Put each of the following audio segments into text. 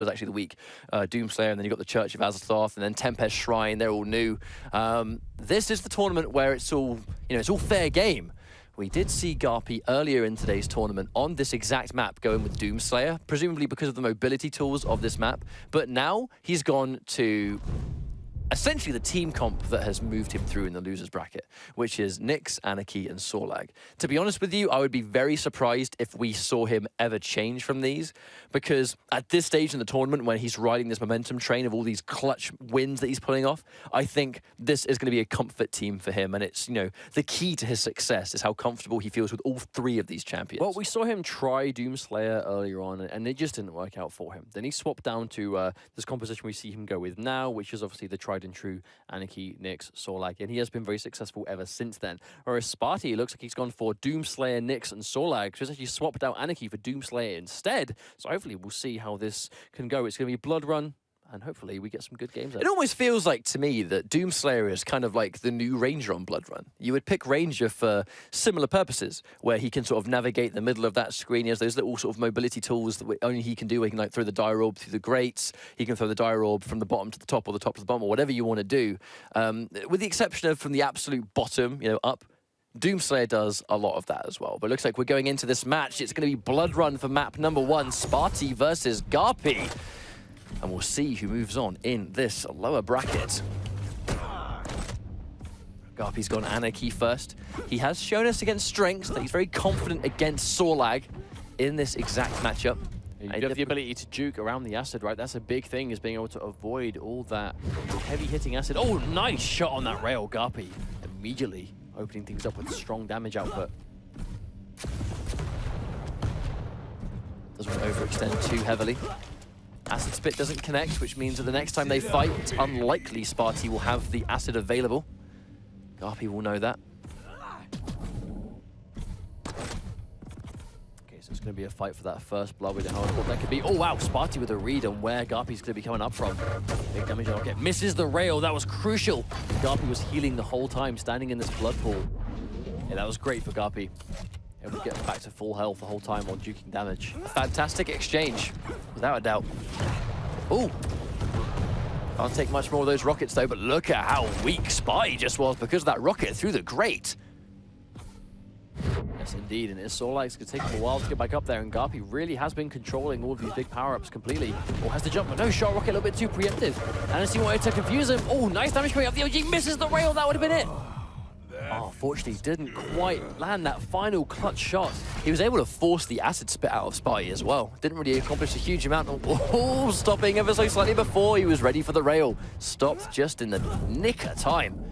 was actually the week. Doomslayer, and then you got the Church of Azathoth, and then Tempest Shrine. They're all new. This is the tournament where it's all, it's all fair game. We did see GaRpy earlier in today's tournament on this exact map going with Doomslayer, presumably because of the mobility tools of this map. But now he's gone to essentially the team comp that has moved him through in the losers bracket, which is Nyx, Anarchy, and Sorlag. To be honest with you, I would be very surprised if we saw him ever change from these, because at this stage in the tournament, when he's riding this momentum train of all these clutch wins that he's pulling off, I think this is going to be a comfort team for him, and it's, the key to his success is how comfortable he feels with all three of these champions. Well, we saw him try Doomslayer earlier on, and it just didn't work out for him. Then he swapped down to this composition we see him go with now, which is obviously the tried and true Anarchy, Nyx, Sorlag, and he has been very successful ever since then. Whereas Spart1e looks like he's gone for Doomslayer, Nyx, and Sorlag, so he's actually swapped out Anarchy for Doomslayer instead. So hopefully we'll see how this can go. It's going to be Blood Run, and hopefully we get some good games out. It almost feels like, to me, that Doomslayer is kind of like the new Ranger on Blood Run. You would pick Ranger for similar purposes, where he can sort of navigate the middle of that screen. He has those little sort of mobility tools that only he can do. He can throw the dire orb through the grates. He can throw the dire orb from the bottom to the top, or the top to the bottom, or whatever you want to do. With the exception of from the absolute bottom, up, Doomslayer does a lot of that as well. But it looks like we're going into this match. It's going to be Blood Run for map number 1, Spart1e versus GaRpy. And we'll see who moves on in this lower bracket. GaRpy's gone Anarchy first. He has shown us against Strengths that he's very confident against Sorlag in this exact matchup. You have the ability to juke around the acid, right? That's a big thing, is being able to avoid all that heavy-hitting acid. Oh, nice shot on that rail, GaRpy. Immediately opening things up with strong damage output. Doesn't want to overextend too heavily. Acid Spit doesn't connect, which means that the next time they fight, it's unlikely Spart1e will have the acid available. GaRpy will know that. Okay, so it's going to be a fight for that first blood. We don't know what that could be. Oh, wow, Spart1e with a read on where GaRpy's going to be coming up from. Big damage on. Okay, misses the rail. That was crucial. GaRpy was healing the whole time, standing in this blood pool. Yeah, that was great for GaRpy. Able to get back to full health the whole time while duking damage. A fantastic exchange, without a doubt. Ooh. Can't take much more of those rockets though, but look at how weak Spart1e just was because of that rocket through the grate. Yes, indeed, and it's Sorlag's going to take him a while to get back up there, and GaRpy really has been controlling all of these big power-ups completely. Oh, has to jump, but no, shot rocket a little bit too preemptive. And he wanted to confuse him. Oh, nice damage coming up. The OG misses the rail. That would have been it. Oh, fortunately, didn't quite land that final clutch shot. He was able to force the acid spit out of Spart1e as well. Didn't really accomplish a huge amount. Oh, stopping ever so slightly before he was ready for the rail. Stopped just in the nick of time.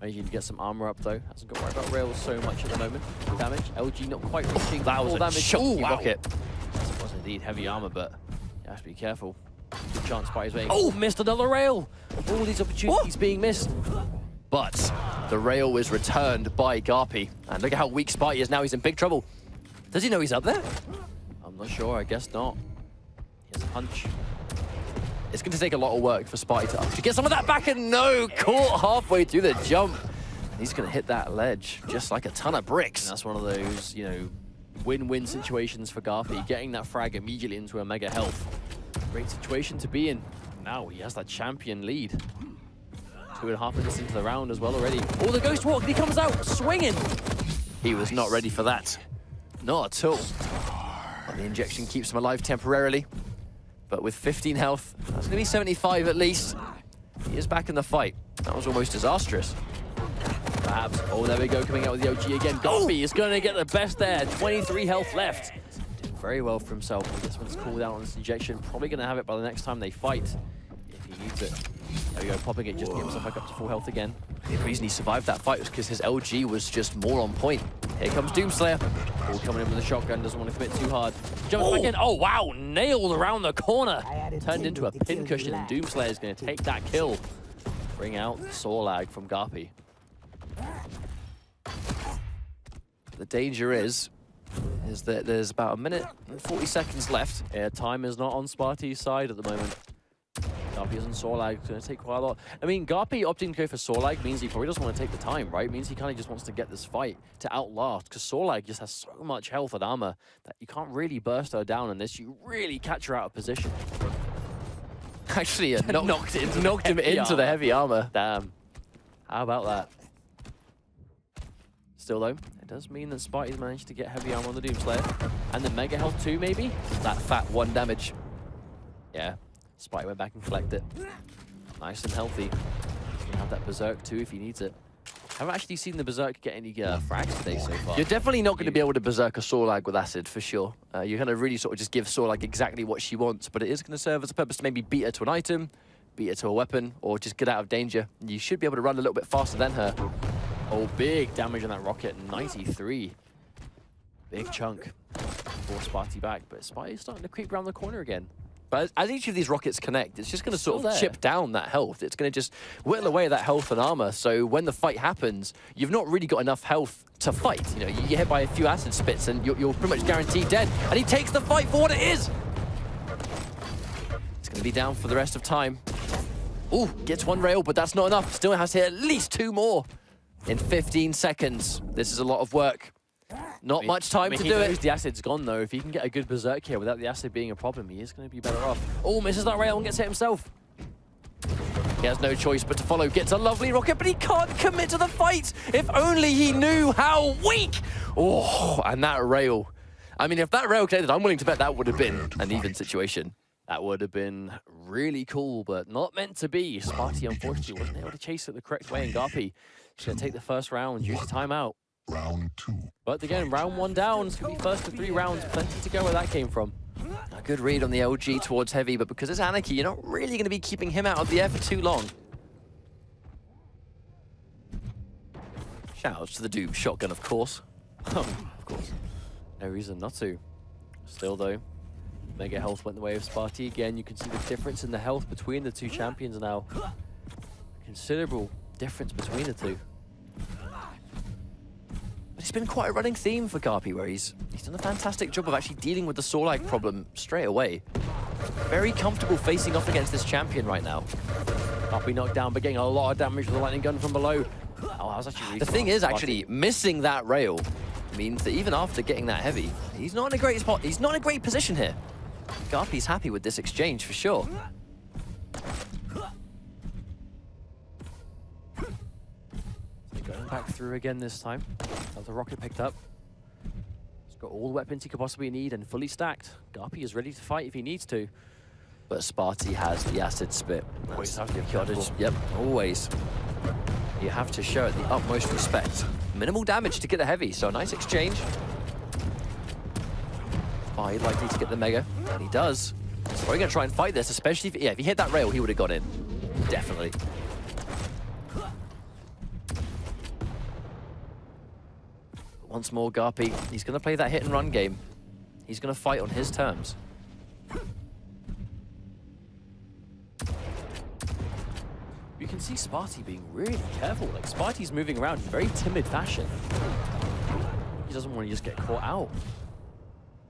I need to get some armor up though. Hasn't got to worry about rails so much at the moment. Damage. LG not quite reaching. That was a chunky rocket. Yes, it was indeed heavy armor, but you have to be careful. Good chance Spart1e's being. Oh, missed another rail. All these opportunities being missed. But the rail was returned by GaRpy. And look at how weak Spart1e is now. He's in big trouble. Does he know he's up there? I'm not sure. I guess not. He has a punch. It's going to take a lot of work for Spart1e to actually get some of that back, and no, caught halfway through the jump. He's going to hit that ledge just like a ton of bricks. And that's one of those, win-win situations for GaRpy. Getting that frag immediately into a mega health. Great situation to be in. Now he has that champion lead. 2.5 minutes into the round as well already. Oh, the Ghost Walk, he comes out swinging. He was not ready for that. Not at all. Well, the injection keeps him alive temporarily. But with 15 health, that's going to be 75 at least. He is back in the fight. That was almost disastrous. Perhaps. Oh, there we go, coming out with the OG again. GaRpy is going to get the best there. 23 health left. Doing very well for himself. This one's called out on this injection. Probably going to have it by the next time they fight, if he needs it. There we go, popping it just to get himself back up to full health again. The reason he survived that fight was because his LG was just more on point. Here comes Doomslayer. Oh, coming in with a shotgun, doesn't want to commit too hard. Jumps back in. Oh, wow, nailed around the corner. Turned into a pincushion, and Doomslayer is going to take that kill. Bring out Sorlag from GaRpy. The danger is that there's about 1 minute and 40 seconds left. Yeah, time is not on Spart1e's side at the moment. GaRpy GaRpy isn't Sorlag. It's going to take quite a lot. I mean, GaRpy opting to go for Sorlag means he probably doesn't want to take the time, right? It means he kind of just wants to get this fight to outlast, because Sorlag just has so much health and armor that you can't really burst her down unless you really catch her out of position. Actually, knocked him into the heavy armor. Damn. How about that? Still though, it does mean that Spart1e's managed to get heavy armor on the Doomslayer. And the mega health too, maybe? That fat 1 damage. Yeah, Spart1e went back and collected it. Nice and healthy. He's gonna have that Berserk too if he needs it. Haven't actually seen the Berserk get any frags today so far. You're definitely not going to be able to Berserk a Sorlag with Acid, for sure. You're going to really sort of just give Sorlag exactly what she wants, but it is going to serve as a purpose to maybe beat her to an item, beat her to a weapon, or just get out of danger. You should be able to run a little bit faster than her. Oh, big damage on that rocket, 93. Big chunk for Spart1e back, but Spart1e's starting to creep around the corner again. But as each of these rockets connect, it's just going to sort of there. chip down that health. It's going to just whittle away that health and armor. So when the fight happens, you've not really got enough health to fight. You know, you get hit by a few acid spits and you're pretty much guaranteed dead. And he takes the fight for what it is. It's going to be down for the rest of time. Ooh, gets 1 rail, but that's not enough. Still has to hit at least 2 more in 15 seconds. This is a lot of work. Not much time to do it. The acid's gone though. If he can get a good Berserk here without the acid being a problem, he is going to be better off. Oh, misses that rail and gets hit himself. He has no choice but to follow. Gets a lovely rocket, but he can't commit to the fight. If only he knew how weak. Oh, and that rail. I mean, if that rail connected, I'm willing to bet that would have been an even situation. That would have been really cool, but not meant to be. Spart1e, unfortunately, wasn't able to chase it the correct way, and GaRpy is going to take the first round due to timeout. Round 2. But again, round 1 down. It's going to be first of 3 rounds. Plenty to go where that came from. A good read on the LG towards Heavy, but because it's Anarchy, you're not really going to be keeping him out of the air for too long. Shoutouts to the Doom shotgun, of course. Of course. No reason not to. Still, though, mega health went the way of Spart1e. Again, you can see the difference in the health between the 2 champions now. Considerable difference between the 2. It's been quite a running theme for GaRpy, where he's done a fantastic job of actually dealing with the Sorlag problem straight away. Very comfortable facing off against this champion right now. GaRpy knocked down, but getting a lot of damage with the lightning gun from below. Oh, that was actually really The thing is, actually, missing that rail means that even after getting that heavy, he's not in a great spot. He's not in a great position here. GaRpy's happy with this exchange, for sure. Going back through again this time. Has the rocket picked up. He's got all the weapons he could possibly need and fully stacked. GaRpy is ready to fight if he needs to. But Spart1e has the acid spit. Always have to be careful. Yep, always. You have to show it the utmost respect. Minimal damage to get the heavy, so a nice exchange. Spart1e likely to get the mega, and he does. He's probably going to try and fight this, especially if he hit that rail, he would have got in. Definitely. Once more, GaRpy, he's going to play that hit and run game. He's going to fight on his terms. You can see Spart1e being really careful. Like, Spart1e's moving around in very timid fashion. He doesn't want to just get caught out.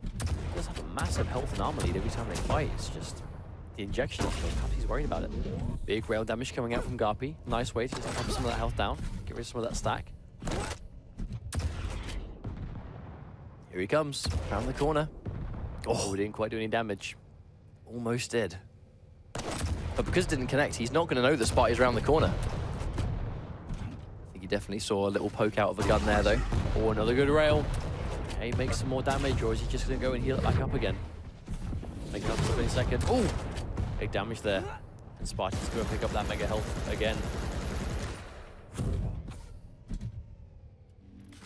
He does have a massive health and armor lead every time they fight. It's just the injection. Perhaps he's worried about it. Big rail damage coming out from GaRpy. Nice way to just pump some of that health down. Get rid of some of that stack. Here he comes, around the corner. Oh, we didn't quite do any damage. Almost did. But because it didn't connect, he's not going to know the Spart1e's around the corner. I think he definitely saw a little poke out of a gun there, though. Oh, another good rail. Okay, make some more damage, or is he just going to go and heal it back up again? Make it up for a second. Oh, big damage there. And Spart1e's going to pick up that mega health again.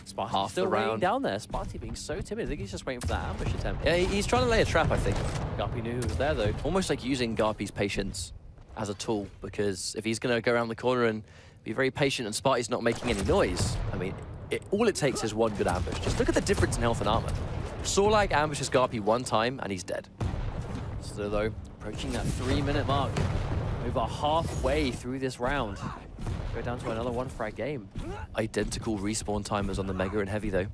Spart1e still waiting down there. Spart1e being so timid. I think he's just waiting for that ambush attempt. Yeah, he's trying to lay a trap, I think. GaRpy knew who was there, though. Almost like using GaRpy's patience as a tool, because if he's going to go around the corner and be very patient and Spart1e's not making any noise, I mean, all it takes is one good ambush. Just look at the difference in health and armor. Sorlag ambushes GaRpy one time and he's dead. So, though, approaching that 3-minute mark. Over halfway through this round. Go down to another 1-frag game. Identical respawn timers on the Mega and Heavy, though. You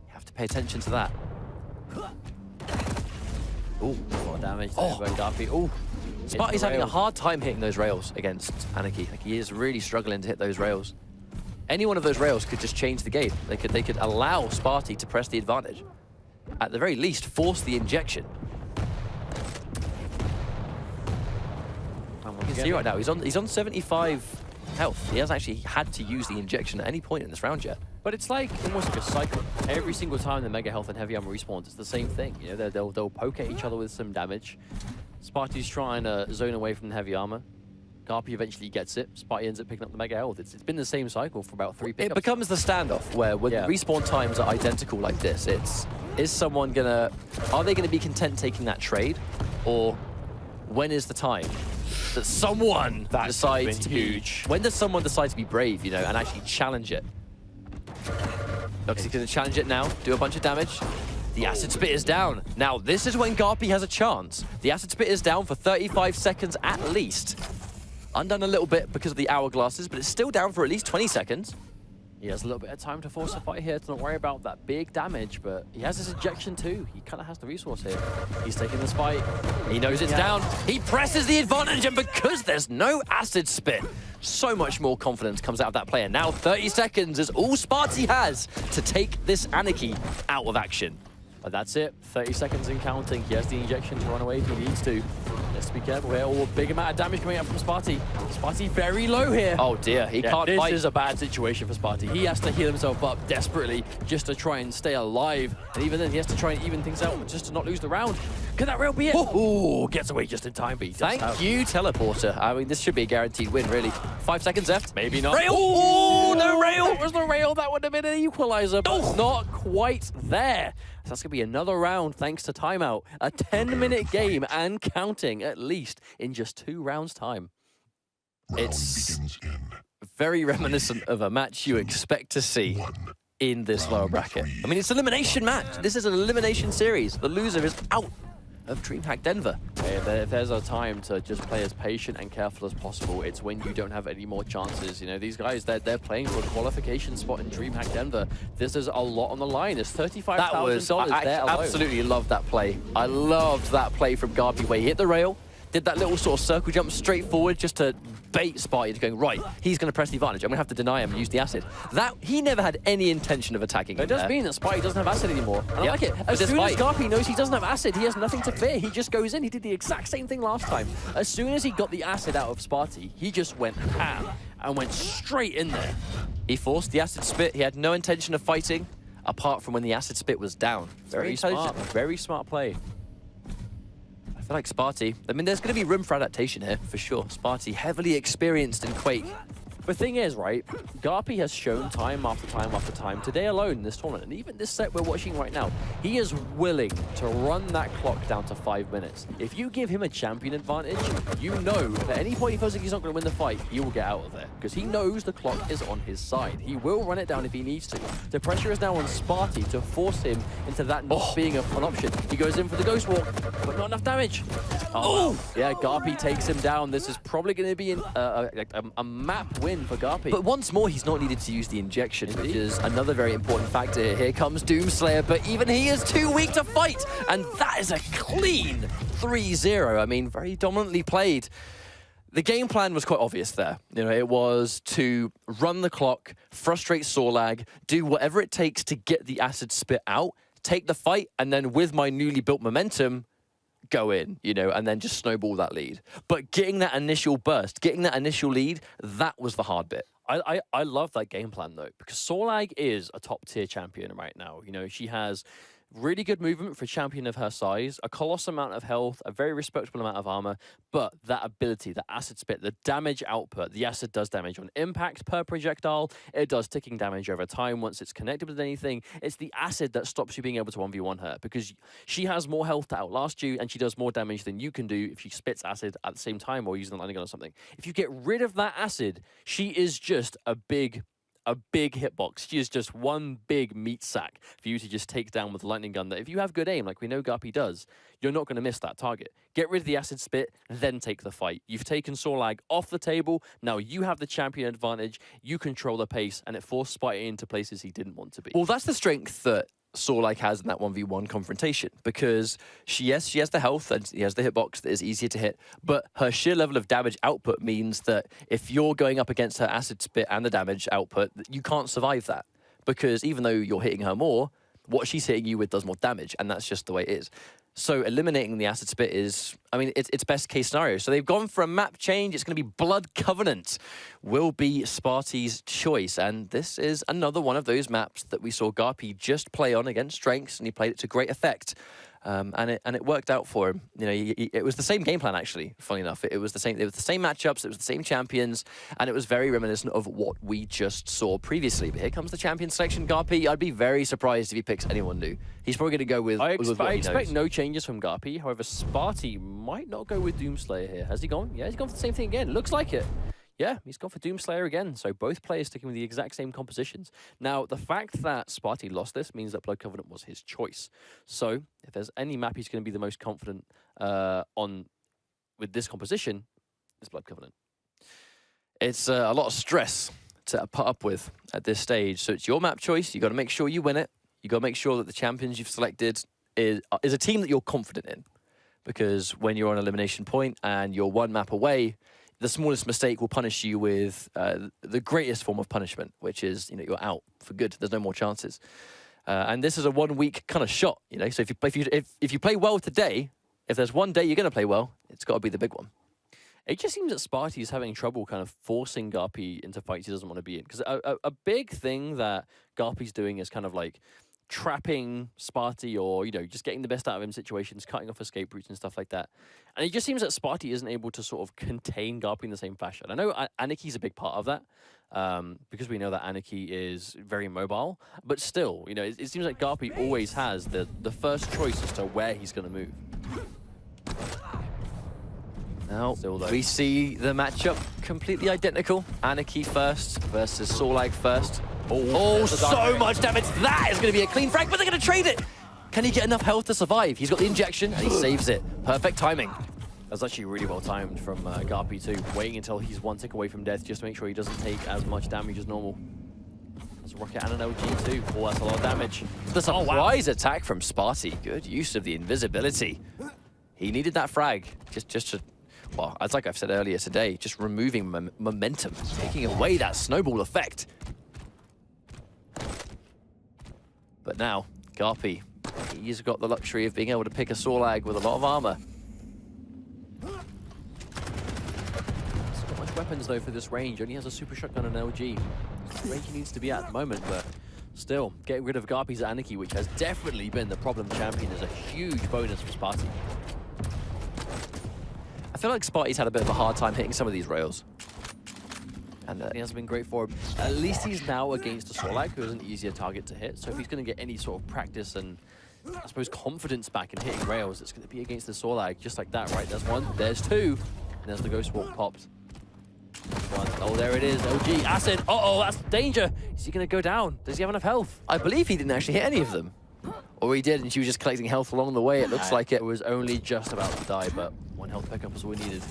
have to pay attention to that. Ooh, a lot of damage there by GaRpy. Ooh, Spart1e's having a hard time hitting those rails against Anarchy. Like, he is really struggling to hit those rails. Any one of those rails could just change the game. They could allow Spart1e to press the advantage. At the very least, force the injection. You can see right now, he's on 75 health. He hasn't actually had to use the injection at any point in this round yet. But it's like almost like a cycle. Every single time the mega health and heavy armor respawns, it's the same thing. You know, they'll poke at each other with some damage. Spart1e's trying to zone away from the heavy armor. GaRpy eventually gets it. Spart1e ends up picking up the mega health. It's been the same cycle for about 3 pickups. It becomes the standoff where when respawn times are identical like this, is someone gonna, are they gonna be content taking that trade? Or when is the time that someone decides to be, when does someone decide to be brave, you know, and actually challenge it? Looks like he's gonna challenge it now, do a bunch of damage. The acid spit is down. Now, this is when GaRpy has a chance. The acid spit is down for 35 seconds at least. Undone a little bit because of the hourglasses, but it's still down for at least 20 seconds. He has a little bit of time to force a fight here to not worry about that big damage, but he has his ejection too. He kind of has the resource here. He's taking this fight. He knows it's down. He presses the advantage, and because there's no acid spit, so much more confidence comes out of that player. Now 30 seconds is all Spart1e has to take this Anarchy out of action. But that's it, 30 seconds and counting. He has the injection to run away if he needs to. Let's be careful here. Oh, a big amount of damage coming out from Spart1e. Spart1e very low here. Oh dear, he can't fight. This is a bad situation for Spart1e. He has to heal himself up desperately just to try and stay alive. And even then, he has to try and even things out just to not lose the round. Could that rail be it? Oh, gets away just in time, but he thank you, Teleporter. I mean, this should be a guaranteed win, really. 5 seconds left. Maybe not. Rail! Oh, no rail! That was the rail. That would have been an equalizer, but not quite there. So that's going to be another round thanks to timeout. A 10-minute game and counting, at least, in just 2 rounds' time. It's very reminiscent of a match you expect to see in this lower bracket. I mean, it's an elimination match. This is an elimination series. The loser is out of DreamHack Denver. If there's a time to just play as patient and careful as possible, it's when you don't have any more chances. You know, these guys, they're playing for a qualification spot in DreamHack Denver. This is a lot on the line. There's $35,000 there alone. Absolutely loved that play. I loved that play from GaRpy where he hit the rail, did that little sort of circle jump straight forward just to bait Spart1e into going, right, he's going to press the advantage. I'm going to have to deny him and use the acid. That, he never had any intention of attacking him. It does mean that Spart1e doesn't have acid anymore. And I like it. As soon as GaRpy knows he doesn't have acid, he has nothing to fear. He just goes in. He did the exact same thing last time. As soon as he got the acid out of Spart1e, he just went ham and went straight in there. He forced the acid spit. He had no intention of fighting, apart from when the acid spit was down. Very smart. Very smart play. I feel like Spart1e, I mean, there's going to be room for adaptation here, for sure. Spart1e, heavily experienced in Quake. The thing is, right, GaRpy has shown time after time after time, today alone in this tournament, and even this set we're watching right now, he is willing to run that clock down to 5 minutes. If you give him a champion advantage, you know that at any point he feels like he's not going to win the fight, he will get out of there, because he knows the clock is on his side. He will run it down if he needs to. The pressure is now on Spart1e to force him into that not being an option. He goes in for the Ghost Walk, but not enough damage. Oh, yeah, GaRpy takes him down. This is probably going to be a map win for GaRpy. But once more, he's not needed to use the injection, which is another very important factor here. Here comes Doomslayer, but even he is too weak to fight, and that is a clean 3-0. I mean, very dominantly played. The game plan was quite obvious there. You know, it was to run the clock, frustrate Sorlag, do whatever it takes to get the acid spit out, take the fight, and then with my newly built momentum, go in, you know, and then just snowball that lead. But getting that initial burst, getting that initial lead, that was the hard bit. I love that game plan, though, because Sorlag is a top-tier champion right now. You know, she has really good movement for a champion of her size, a colossal amount of health, a very respectable amount of armor, but that ability, the acid spit, the damage output, the acid does damage on impact per projectile, it does ticking damage over time once it's connected with anything. It's the acid that stops you being able to 1v1 her, because she has more health to outlast you, and she does more damage than you can do if she spits acid at the same time or using a lightning gun or something. If you get rid of that acid, she is just a big hitbox. She is just one big meat sack for you to just take down with a lightning gun that if you have good aim, like we know GaRpy does, you're not going to miss that target. Get rid of the acid spit, then take the fight. You've taken Sorlag off the table. Now you have the champion advantage. You control the pace, and it forced Spart1e into places he didn't want to be. Well, that's the strength that Sorlike has in that 1v1 confrontation, because she has the health and she has the hitbox that is easier to hit, but her sheer level of damage output means that if you're going up against her acid spit and the damage output, you can't survive that, because even though you're hitting her more, what she's hitting you with does more damage, and that's just the way it is. So eliminating the acid spit is, I mean, it's best case scenario. So they've gone for a map change. It's going to be Blood Covenant will be Spart1e's choice. And this is another one of those maps that we saw GaRpy just play on against Strengths, and he played it to great effect. And it worked out for him. You know, it was the same game plan, actually, funny enough. It was the same matchups, it was the same champions, and it was very reminiscent of what we just saw previously. But here comes the champion selection. GaRpy, I'd be very surprised if he picks anyone new. He's probably going to go with I what he expect knows. no changes from GaRpy. However, Spart1e might not go with Doomslayer here. Has he gone? Yeah, he's gone for the same thing again. Looks like it. Yeah, he's gone for Doomslayer again. So both players sticking with the exact same compositions. Now, the fact that Spart1e lost this means that Blood Covenant was his choice. So if there's any map he's going to be the most confident on with this composition, it's Blood Covenant. It's a lot of stress to put up with at this stage. So it's your map choice. You got to make sure you win it. You got to make sure that the champions you've selected is a team that you're confident in. Because when you're on elimination point and you're one map away, the smallest mistake will punish you with the greatest form of punishment, which is, you know, you're out for good. There's no more chances. And this is a 1 week kind of shot, you know. So if you play well today, if there's one day you're going to play well, it's got to be the big one. It just seems that Spart1e is having trouble kind of forcing GaRpy into fights he doesn't want to be in. Because a big thing that GaRpy's doing is kind of like trapping Spart1e, or, you know, just getting the best out of him in situations, cutting off escape routes and stuff like that. And it just seems that Spart1e isn't able to sort of contain GaRpy in the same fashion. I know Aniki's a big part of that, because we know that Aniki is very mobile, but still, you know, it seems like GaRpy always has the first choice as to where he's going to move. Now, we see the matchup completely identical. Aniki first versus Sorlike first. Oh, so much damage. That is going to be a clean frag, but they're going to trade it. Can he get enough health to survive? He's got the injection, and he saves it. Perfect timing. That's actually really well timed from GaRpy too, waiting until he's one tick away from death just to make sure he doesn't take as much damage as normal. There's a rocket and an LG too. Oh, that's a lot of damage. The surprise attack from Spart1e. Good use of the invisibility. He needed that frag just to, well, as like I've said earlier today, just removing momentum, taking away that snowball effect. But now, GaRpy, he's got the luxury of being able to pick a Sorlag with a lot of armor. He's got much weapons though for this range. Only has a super shotgun and an LG. It's the range he needs to be at the moment, but still, getting rid of GaRpy's Aniki, which has definitely been the problem champion, is a huge bonus for Spart1e. I feel like Spart1e's had a bit of a hard time hitting some of these rails. And it hasn't been great for him. At least he's now against a Sorlag, who is an easier target to hit. So if he's going to get any sort of practice and, I suppose, confidence back in hitting rails, it's going to be against the Sorlag, just like that, right? There's one, there's two, and there's the Ghost Walk popped. One. Oh, there it is, LG, Acid, uh-oh, that's danger! Is he going to go down? Does he have enough health? I believe he didn't actually hit any of them. Or he did, and she was just collecting health along the way, it looks like it. It was only just about to die, but one health pickup was all we needed.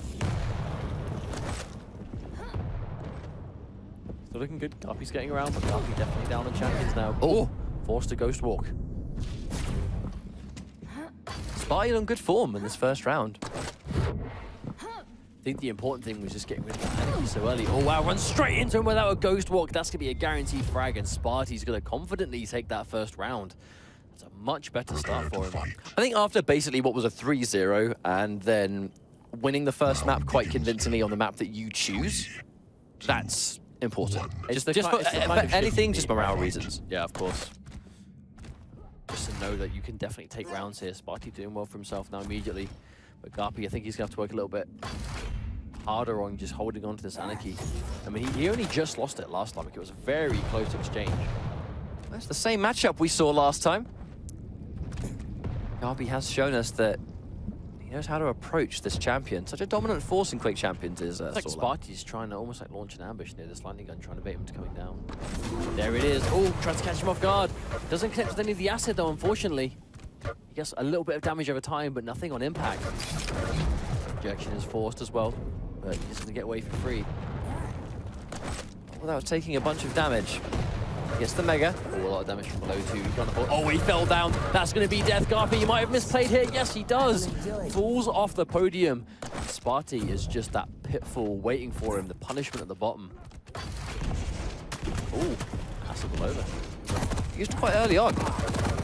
Still looking good. GaRpy's getting around, but GaRpy definitely down on champions now. Oh, forced to Ghost Walk. Spart1e on good form in this first round. I think the important thing was just getting rid of the enemy so early. Oh wow, run straight into him without a Ghost Walk. That's going to be a guaranteed frag, and Spart1e's going to confidently take that first round. That's a much better start for him. I think after basically what was a 3-0, and then winning the first map quite convincingly on the map that you choose, that's important. Just for anything, just morale reasons. Yeah, of course. Just to know that you can definitely take rounds here. Spart1e doing well for himself now immediately. But GaRpy, I think he's going to have to work a little bit harder on just holding on to this Aniki. I mean, he only just lost it last time. It was a very close exchange. That's the same matchup we saw last time. GaRpy has shown us that he knows how to approach this champion. Such a dominant force in Quake champions is it's like Spart1e's trying to almost like launch an ambush near this lightning gun, trying to bait him to coming down. There it is. Oh, tries to catch him off guard. Doesn't connect with any of the acid though, unfortunately. He gets a little bit of damage over time, but nothing on impact. Injection is forced as well, but he's going to get away for free. Without taking a bunch of damage. Gets the Mega. Oh, a lot of damage from below too. Oh, he fell down. That's going to be death. GaRpy, you might have misplayed here. Yes, he does. Falls off the podium. Spart1e is just that pitfall waiting for him. The punishment at the bottom. Oh, acid all over. Used quite early on.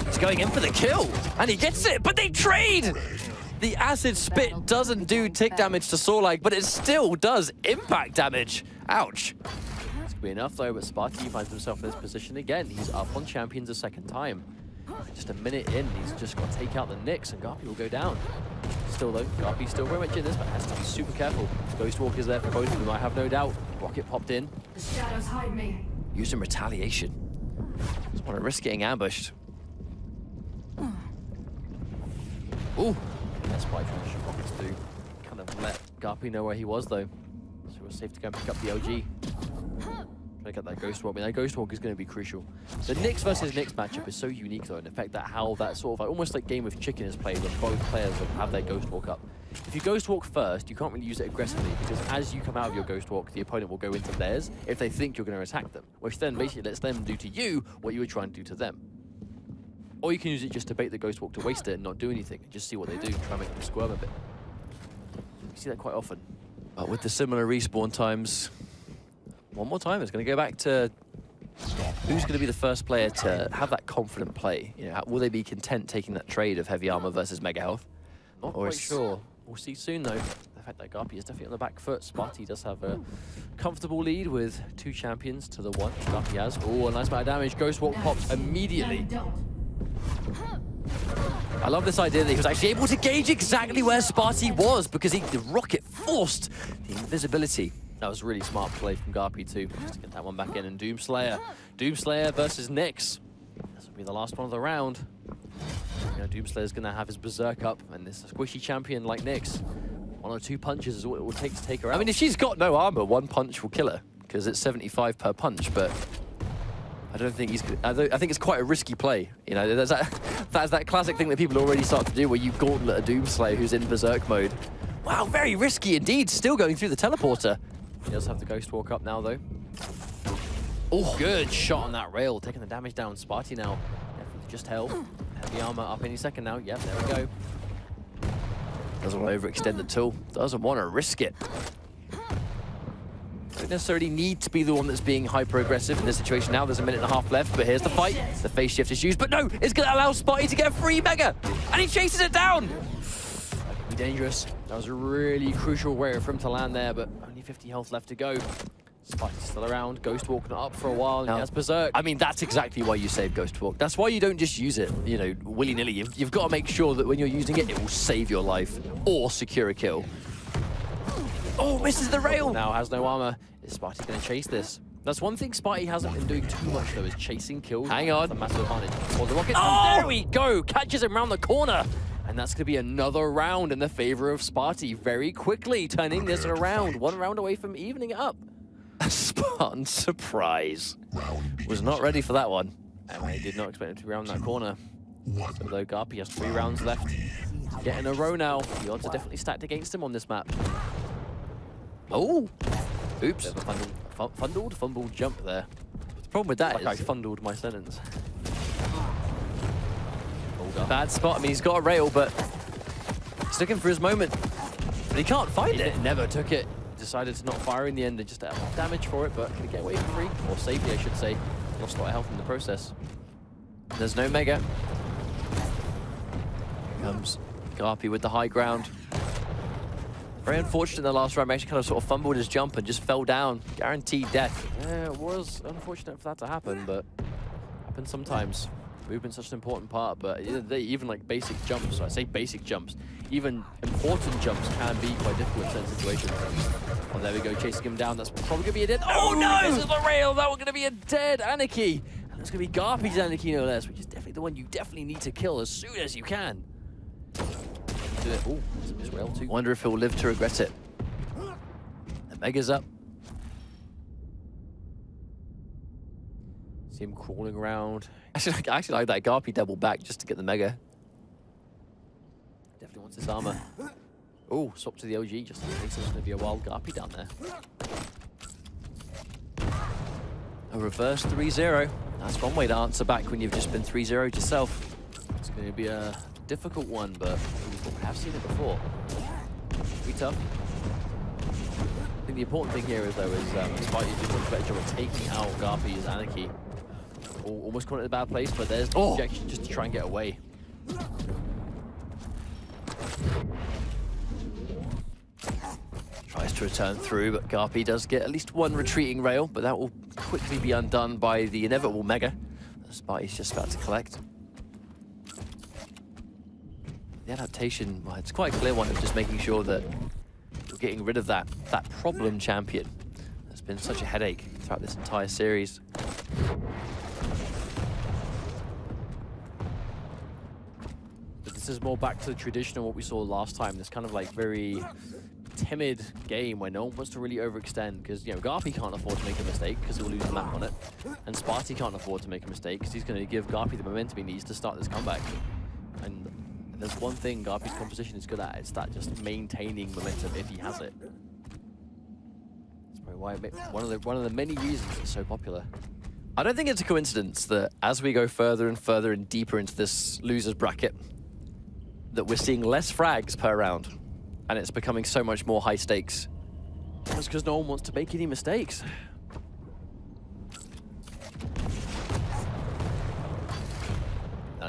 He's going in for the kill, and he gets it, but they trade! The acid spit doesn't do tick damage to Sorlag, but it still does impact damage. Ouch. It's gonna be enough though, but Spart1e finds himself in this position again. He's up on champions a second time. Just a minute in, he's just got to take out the Nyx, and GaRpy will go down. Still though, GaRpy's still very much in this, but has to be super careful. Ghostwalk is there for both of them, I have no doubt. Rocket popped in. The shadows hide me. Using retaliation. Just want to risk getting ambushed. Ooh. That's why transition rockets do kind of let GaRpy know where he was though. So it was safe to go and pick up the LG. Trying to get that Ghostwalk. I mean, that Ghostwalk is going to be crucial. The Nyx versus Nyx matchup is so unique though, in the fact that how that sort of like, almost like game of chicken is played when both players have their Ghostwalk up. If you Ghostwalk first, you can't really use it aggressively because as you come out of your Ghostwalk, the opponent will go into theirs if they think you're going to attack them, which then basically lets them do to you what you were trying to do to them. Or you can use it just to bait the Ghostwalk to waste it and not do anything, and just see what they do, try and make them squirm a bit. You see that quite often. But with the similar respawn times, one more time, it's going to go back to who's going to be the first player to have that confident play. You know, will they be content taking that trade of heavy armor versus mega health? Not quite sure. We'll see soon though. The fact that GaRpy is definitely on the back foot. Spart1e does have a comfortable lead with 2 champions to the 1. GaRpy has. Oh, a nice amount of damage. Ghostwalk pops immediately. I love this idea that he was actually able to gauge exactly where Spart1e was because the rocket forced the invisibility. That was really smart play from GaRpy too, just to get that one back in. And Doomslayer. Doomslayer versus Nyx. This will be the last one of the round. You know, Doomslayer's going to have his berserk up, and this squishy champion like Nyx, 1 or 2 punches is all it will take to take her out. I mean, if she's got no armor, 1 punch will kill her because it's 75 per punch, but I don't think he's. I think it's quite a risky play. You know, that's that classic thing that people already start to do, where you gauntlet a Doomslayer who's in berserk mode. Wow, very risky indeed. Still going through the teleporter. He does have the Ghostwalk up now though. Oh, good shot on that rail, taking the damage down. Spart1e now, just held. Heavy armor up any second now. Yep, there we go. Doesn't want to overextend the tool. Doesn't want to risk it. Don't necessarily need to be the one that's being hyper-aggressive in this situation now. There's a 1.5 minutes left, but here's the fight. The phase shift is used, but no! It's going to allow Spart1e to get a free Mega! And he chases it down! That could be dangerous. That was a really crucial way for him to land there, but only 50 health left to go. Spart1e's still around. Ghostwalk not up for a while, and he has berserk. I mean, that's exactly why you save Ghostwalk. That's why you don't just use it, you know, willy-nilly. You've got to make sure that when you're using it, it will save your life or secure a kill. Oh, misses the rail! Now has no armor. Is Spart1e going to chase this? That's one thing Spart1e hasn't been doing too much though, is chasing kills. Hang on. That's a massive advantage. Well, the rocket. Oh! There we go! Catches him around the corner. And that's going to be another round in the favor of Spart1e very quickly, turning this around. 1 round away from evening it up. A Spartan surprise. Was not ready for that one. And they did not expect him to be around that corner. So though GaRpy has 3 rounds left to get in a row now. The odds are definitely stacked against him on this map. Oh! Oops. Bit of a fumbled jump there. The problem with that Like I is... fundled my sentence. Bad spot. I mean, he's got a rail, but he's looking for his moment. But he can't find it. Never took it. Decided to not fire in the end and just have damage for it, but can get away for free. Or safety, I should say. Lost a lot of health in the process. There's no Mega. Here comes GaRpy with the high ground. Very unfortunate in the last round. He actually kind of sort of fumbled his jump and just fell down. Guaranteed death. Yeah, it was unfortunate for that to happen, but happens sometimes. Movement's such an important part, but even like basic jumps, so I say basic jumps, even important jumps can be quite difficult in certain situations. Oh, there we go, chasing him down. That's probably gonna be a dead. Oh no! This is the rail. That was gonna be a dead Anarchy. And it's gonna be GaRpy's Anarchy no less, which is definitely the one you definitely need to kill as soon as you can. Oh, this rail too. Wonder if he'll live to regret it. The Mega's up. See him crawling around. I actually like that GaRpy double back just to get the Mega. Definitely wants his armor. Oh, swap to the OG just in case there's going to be a wild GaRpy down there. A reverse 3-0. That's one way to answer back when you've just been 3-0'd yourself. It's going to be a difficult one, but we have seen it before. Be tough. I think the important thing here is, though, is Spart1e did a better job of taking out GaRpy's Anarchy. Almost caught it in a bad place, but there's the injection just to try and get away. Tries to return through, but GaRpy does get at least one retreating rail, but that will quickly be undone by the inevitable Mega. Spart1e's just about to collect. The adaptation, well, it's quite a clear one of just making sure that you're getting rid of that problem champion. That's been such a headache throughout this entire series. But this is more back to the traditional what we saw last time. This kind of like very timid game where no one wants to really overextend, because, you know, GaRpy can't afford to make a mistake because he'll lose the map on it, and Spart1e can't afford to make a mistake because he's going to give GaRpy the momentum he needs to start this comeback. And there's one thing GaRpy's composition is good at, it's that just maintaining momentum if he has it. That's probably why one of the many reasons it's so popular. I don't think it's a coincidence that as we go further and further and deeper into this losers bracket, that we're seeing less frags per round. And it's becoming so much more high stakes. That's because no one wants to make any mistakes.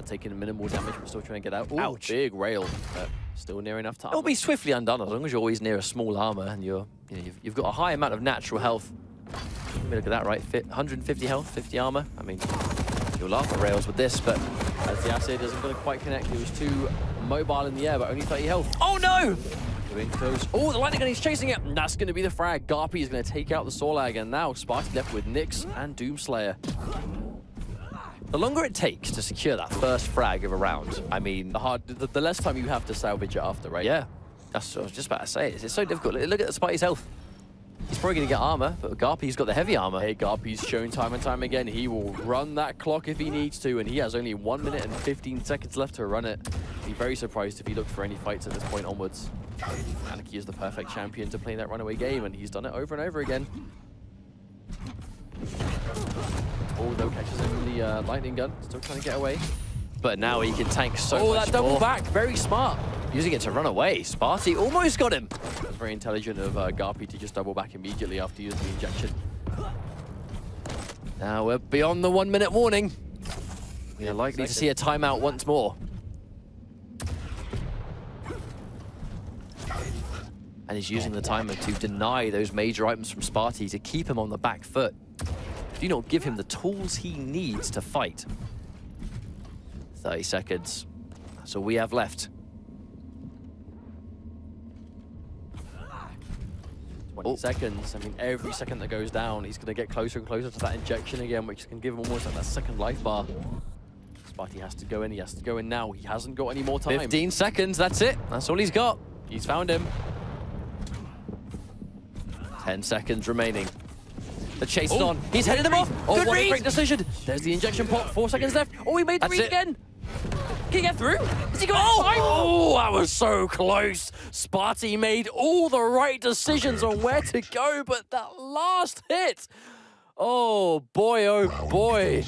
Taking a minimal damage, but still trying to get out. Ooh, ouch. Big rail, but still near enough to armor. It'll be swiftly undone as long as you're always near a small armor and you've got a high amount of natural health. Let me look at that, right? 150 health, 50 armor. I mean, you'll laugh at rails with this, but as the acid isn't going to quite connect, it was too mobile in the air, but only 30 health. Oh no! Doing close. Oh, the lightning gun, he's chasing it. And that's going to be the frag. GaRpy is going to take out the Sorlag, and now Spart1e left with Nyx and Doomslayer. The longer it takes to secure that first frag of a round, I mean... The less time you have to salvage it after, right? Yeah, that's what I was just about to say. It's so difficult. Look at the Spart1e's health. He's probably going to get armor, but GaRpy's got the heavy armor. Hey, GaRpy's shown time and time again he will run that clock if he needs to, and he has only 1 minute and 15 seconds left to run it. I'd be very surprised if he looked for any fights at this point onwards. Anarchy is the perfect champion to play that runaway game, and he's done it over and over again. Oh, no catches in the lightning gun. Still trying to get away. But now he can tank so much more. Oh, that double back. Very smart. Using it to run away. Spart1e almost got him. It was very intelligent of GaRpy to just double back immediately after using the injection. Now we're beyond the 1 minute warning. We're likely to see a timeout once more. And he's using the timer to deny those major items from Spart1e to keep him on the back foot. Do not give him the tools he needs to fight. 30 seconds. That's all we have left. 20 seconds. I mean, every second that goes down, he's going to get closer and closer to that injection again, which can give him almost like that second life bar. Spart1e has to go in. He has to go in now. He hasn't got any more time. 15 seconds. That's it. That's all he's got. He's found him. 10 seconds remaining. The chase is on. He's headed him off. Oh, Good what read. a great decision. There's the injection pot. 4 seconds left. Oh, he made the That's read it. again. Can he get through? Is he going Oh, that was so close. Spart1e made all the right decisions on where to go, but that last hit. Oh boy.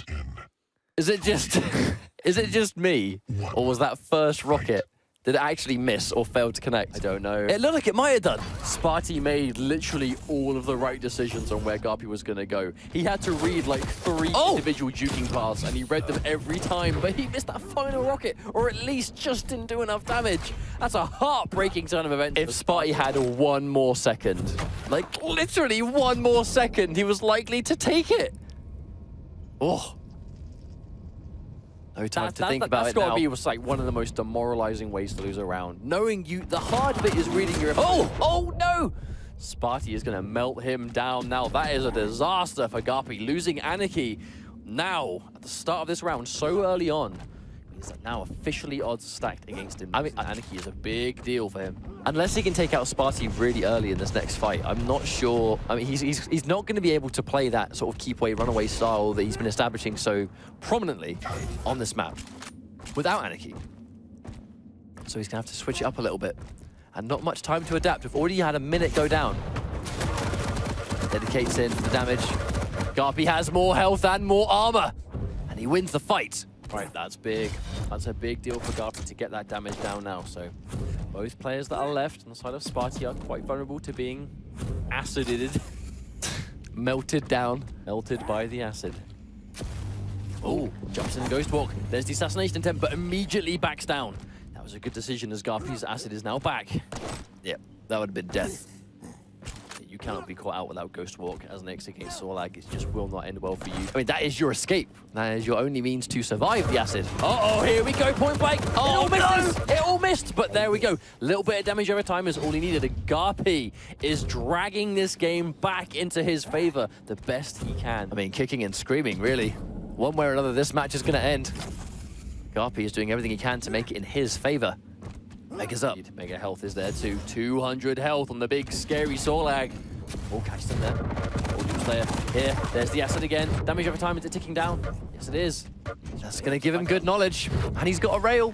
Is it just me? Or was that first rocket, did it actually miss or fail to connect? I don't know. It looked like it might have done. Spart1e made literally all of the right decisions on where GaRpy was going to go. He had to read like 3 individual juking paths, and he read them every time, but he missed that final rocket, or at least just didn't do enough damage. That's a heartbreaking turn of events. If Spart1e had 1 more second, like literally 1 more second, he was likely to take it. Oh. No time to think about it now. That's got to be like one of the most demoralizing ways to lose a round. Knowing the hard bit is reading your opponent. Oh no! Spart1e is going to melt him down now. That is a disaster for GaRpy. Losing Anarchy now at the start of this round so early on means that now officially odds stacked against him. I mean, Anarchy is a big deal for him. Unless he can take out Spart1e really early in this next fight, I'm not sure. I mean, he's not going to be able to play that sort of keep away, runaway style that he's been establishing so prominently on this map without Anarchy. So he's going to have to switch it up a little bit. And not much time to adapt. We've already had a minute go down. Dedicates in for the damage. GaRpy has more health and more armor. and he wins the fight. Right, that's big. That's a big deal for GaRpy to get that damage down now. So both players that are left on the side of Spart1e are quite vulnerable to being acided. Melted down. Melted by the acid. Oh, Jumps in Ghost Walk. There's the assassination attempt, but immediately backs down. That was a good decision as GaRpy's acid is now back. Yep, that would have been death. You cannot be caught out without Ghost Walk as an X against Sorlag. It just will not end well for you. I mean, that is your escape. That is your only means to survive the acid. Uh-oh, here we go, point blank. Oh, it all misses. It all missed, but there we go. Little bit of damage over time is all he needed. And GaRpy is dragging this game back into his favor the best he can. I mean, kicking and screaming, really. One way or another, this match is going to end. GaRpy is doing everything he can to make it in his favor. Mega's up. Mega health is there too. 200 health on the big, scary Sorlag. Oh, catch them there. Oh, Doomslayer here. There's the acid again. Damage over time, is it ticking down? Yes, it is. That's going to give him good knowledge. And he's got a rail.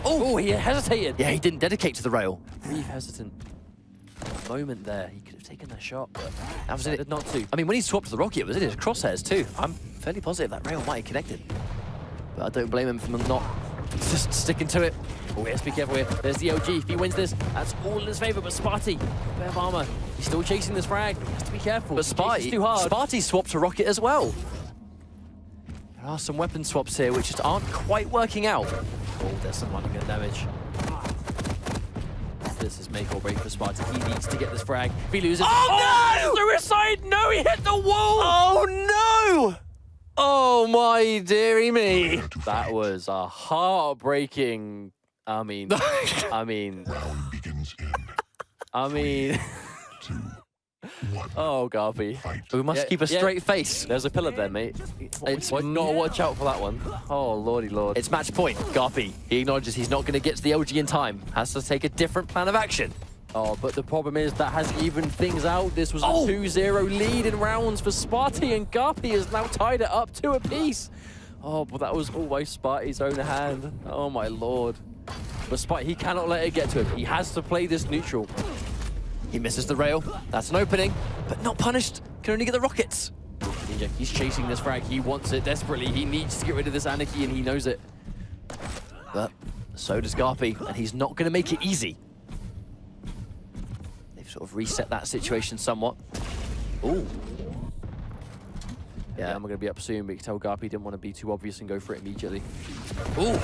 Oh, he hesitated. Yeah, he didn't dedicate to the rail. Brief hesitant moment there. He could have taken that shot, but That was decided it. not to. I mean, when he swapped to the rocket, it was in his crosshairs too. I'm fairly positive that rail might have connected. But I don't blame him for not just sticking to it. Oh, he has to be careful here. There's the OG. If he wins this, that's all in his favor. But Spart1e, bit of armor. He's still chasing this frag. He has to be careful. But Spart1e, too hard. Spart1e swapped to rocket as well. There are some weapon swaps here which just aren't quite working out. Oh, there's some lightning gun damage. This is make or break for Spart1e. He needs to get this frag. If he loses... Oh, no! Suicide! No, he hit the wall! Oh, no! Oh, my dearie me. That was a heartbreaking... I mean... Oh, GaRpy. We must keep a straight face. There's a pillar there, mate. It's not watch out for that one. Oh, lordy lord. It's match point. GaRpy, he acknowledges he's not going to get to the OG in time. Has to take a different plan of action. Oh, but the problem is that has evened things out. This was a 2-0 lead in rounds for Spart1e, and GaRpy has now tied it up 2 apiece. Oh, but that was always Spart1e's own hand. Oh, my lord. But Spart1e, he cannot let it get to him. He has to play this neutral. He misses the rail. That's an opening, but not punished. Can only get the rockets. He's chasing this frag. He wants it desperately. He needs to get rid of this Anarchy, and he knows it. But so does GaRpy, and he's not going to make it easy. They've sort of reset that situation somewhat. Ooh. Yeah, I'm going to be up soon, but you can tell GaRpy didn't want to be too obvious and go for it immediately. Ooh.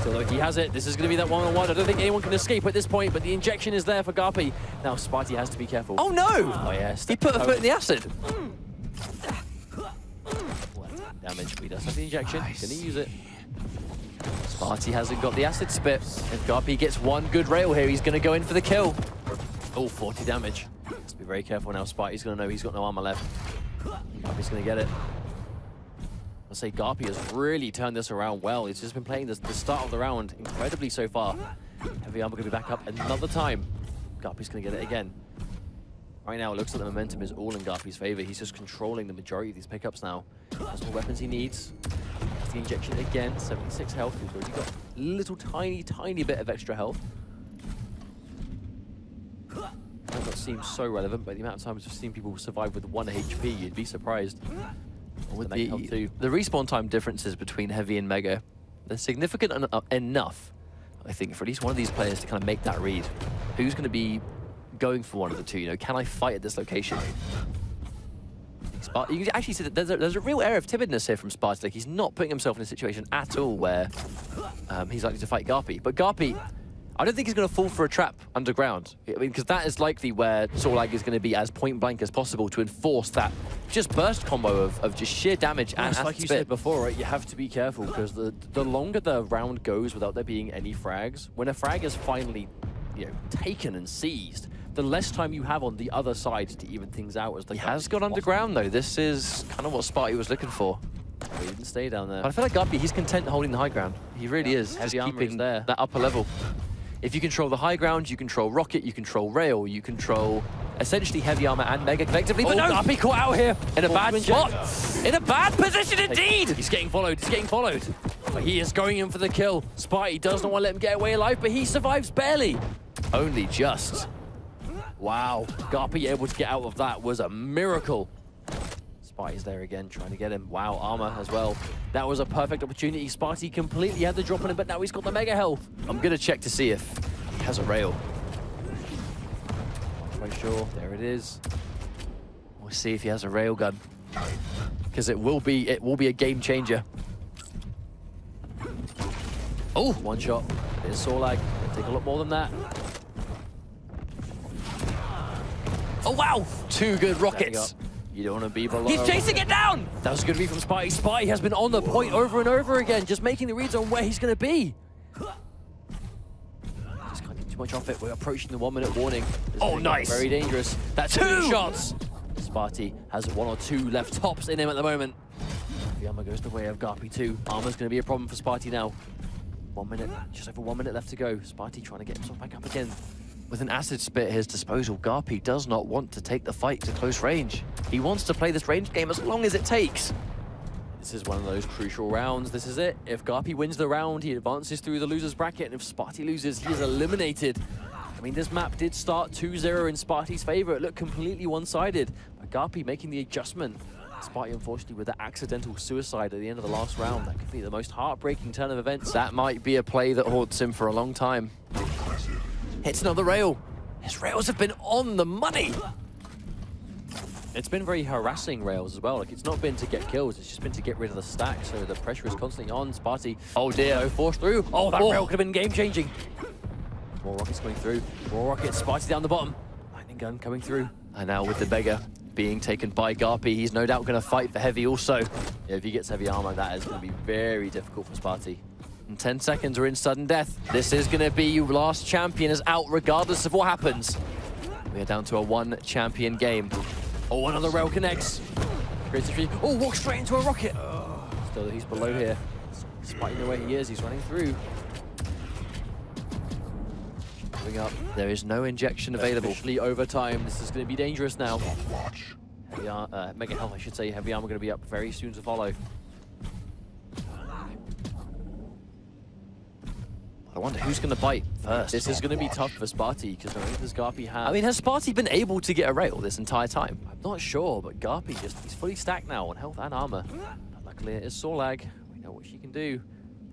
So look, he has it. This is going to be that one-on-one. I don't think anyone can escape at this point, but the injection is there for GaRpy. Now Spart1e has to be careful. Oh, no! Oh, yeah. He put a foot in the acid. Damage, but he does have the injection. He's going to use it. Spart1e hasn't got the acid spit. If GaRpy gets one good rail here, he's going to go in for the kill. Oh, 40 damage. Has to be very careful now. Spart1e's going to know he's got no armor left. GaRpy's going to get it. I'll say GaRpy has really turned this around well. He's just been playing the start of the round incredibly so far. Heavy armor going to be back up another time. GaRpy's going to get it again. Right now, it looks like the momentum is all in GaRpy's favor. He's just controlling the majority of these pickups now. Has all weapons he needs. Has the injection again. 76 health. He's already got a little tiny bit of extra health. Might not seem so relevant, but the amount of times we've seen people survive with 1 HP, you'd be surprised. With the respawn time differences between Heavy and Mega, they're significant enough, I think, for at least one of these players to kind of make that read. Who's going to be going for one of the two? You know, can I fight at this location? You can actually see that there's a real air of timidness here from Spart1e. Like, he's not putting himself in a situation at all where he's likely to fight GaRpy. But GaRpy, I don't think he's going to fall for a trap underground. I mean, because that is likely where Sorlag is going to be as point blank as possible to enforce that just burst combo of just sheer damage and like you said before, right, you have to be careful because the longer the round goes without there being any frags, when a frag is finally, you know, taken and seized, the less time you have on the other side to even things out. As he has gone underground though. This is kind of what Spart1e was looking for. He didn't stay down there. But I feel like GaRpy, he's content holding the high ground. He really is. Just keeping that upper level. If you control the high ground, you control rocket, you control rail, you control essentially heavy armor and mega collectively. But no, GaRpy caught out here in a bad spot, in a bad position indeed. He's getting followed. He's getting followed. But he is going in for the kill. Spart1e does not want to let him get away alive, but he survives barely. Only just. Wow, GaRpy able to get out of that was a miracle. Spart1e's there again, trying to get him. Wow, armor as well. That was a perfect opportunity. Spart1e completely had the drop on him, but now he's got the mega health. I'm gonna check to see if he has a rail. Not quite sure. There it is. We'll see if he has a rail gun, because it will be a game changer. Oh, one shot. It's Solag. Take a lot more than that. Oh wow! 2 good rockets. You don't want to be below. He's chasing it down! That was going to be from Spart1e. Spart1e has been on the point over and over again, just making the reads on where he's going to be. Just can't get too much off it. We're approaching the 1-minute warning. Oh, nice. Very dangerous. That's 2 shots. Spart1e has 1 or 2 left tops in him at the moment. The armor goes the way of GaRpy too. Armor's going to be a problem for Spart1e now. 1 minute, just over 1 minute left to go. Spart1e trying to get himself back up again. With an acid spit at his disposal, GaRpy does not want to take the fight to close range. He wants to play this range game as long as it takes. This is one of those crucial rounds. This is it. If GaRpy wins the round, he advances through the loser's bracket, and if Spart1e loses, he is eliminated. I mean, this map did start 2-0 in Spart1e's favor. It looked completely one-sided, but GaRpy making the adjustment. Spart1e, unfortunately, with the accidental suicide at the end of the last round. That could be the most heartbreaking turn of events. That might be a play that haunts him for a long time. Hits another rail. His rails have been on the money. It's been very harassing rails as well. Like, it's not been to get kills, it's just been to get rid of the stack, so the pressure is constantly on. Spart1e, oh dear, forced through. Oh, that rail could have been game-changing. More rockets coming through. More rockets. Spart1e down the bottom. Lightning gun coming through. And now with the beggar being taken by GaRpy, he's no doubt going to fight for heavy also. Yeah, if he gets heavy armor, that is going to be very difficult for Spart1e. And 10 seconds, we're in sudden death. This is going to be last champion is out regardless of what happens. We are down to a 1 champion game. Oh, another rail connects. Oh, walks straight into a rocket. Still, he's below here. Spart1e the way he is, he's running through. Moving up. There is no injection available. Officially overtime. This is going to be dangerous now. Heavy mega health, I should say. Heavy armor going to be up very soon to follow. I wonder who's going to bite first. This is going to be tough for Spart1e because I think this GaRpy has. I mean, has Spart1e been able to get a rail this entire time? I'm not sure, but GaRpy he's fully stacked now on health and armor. But luckily, it is Solag. We know what she can do.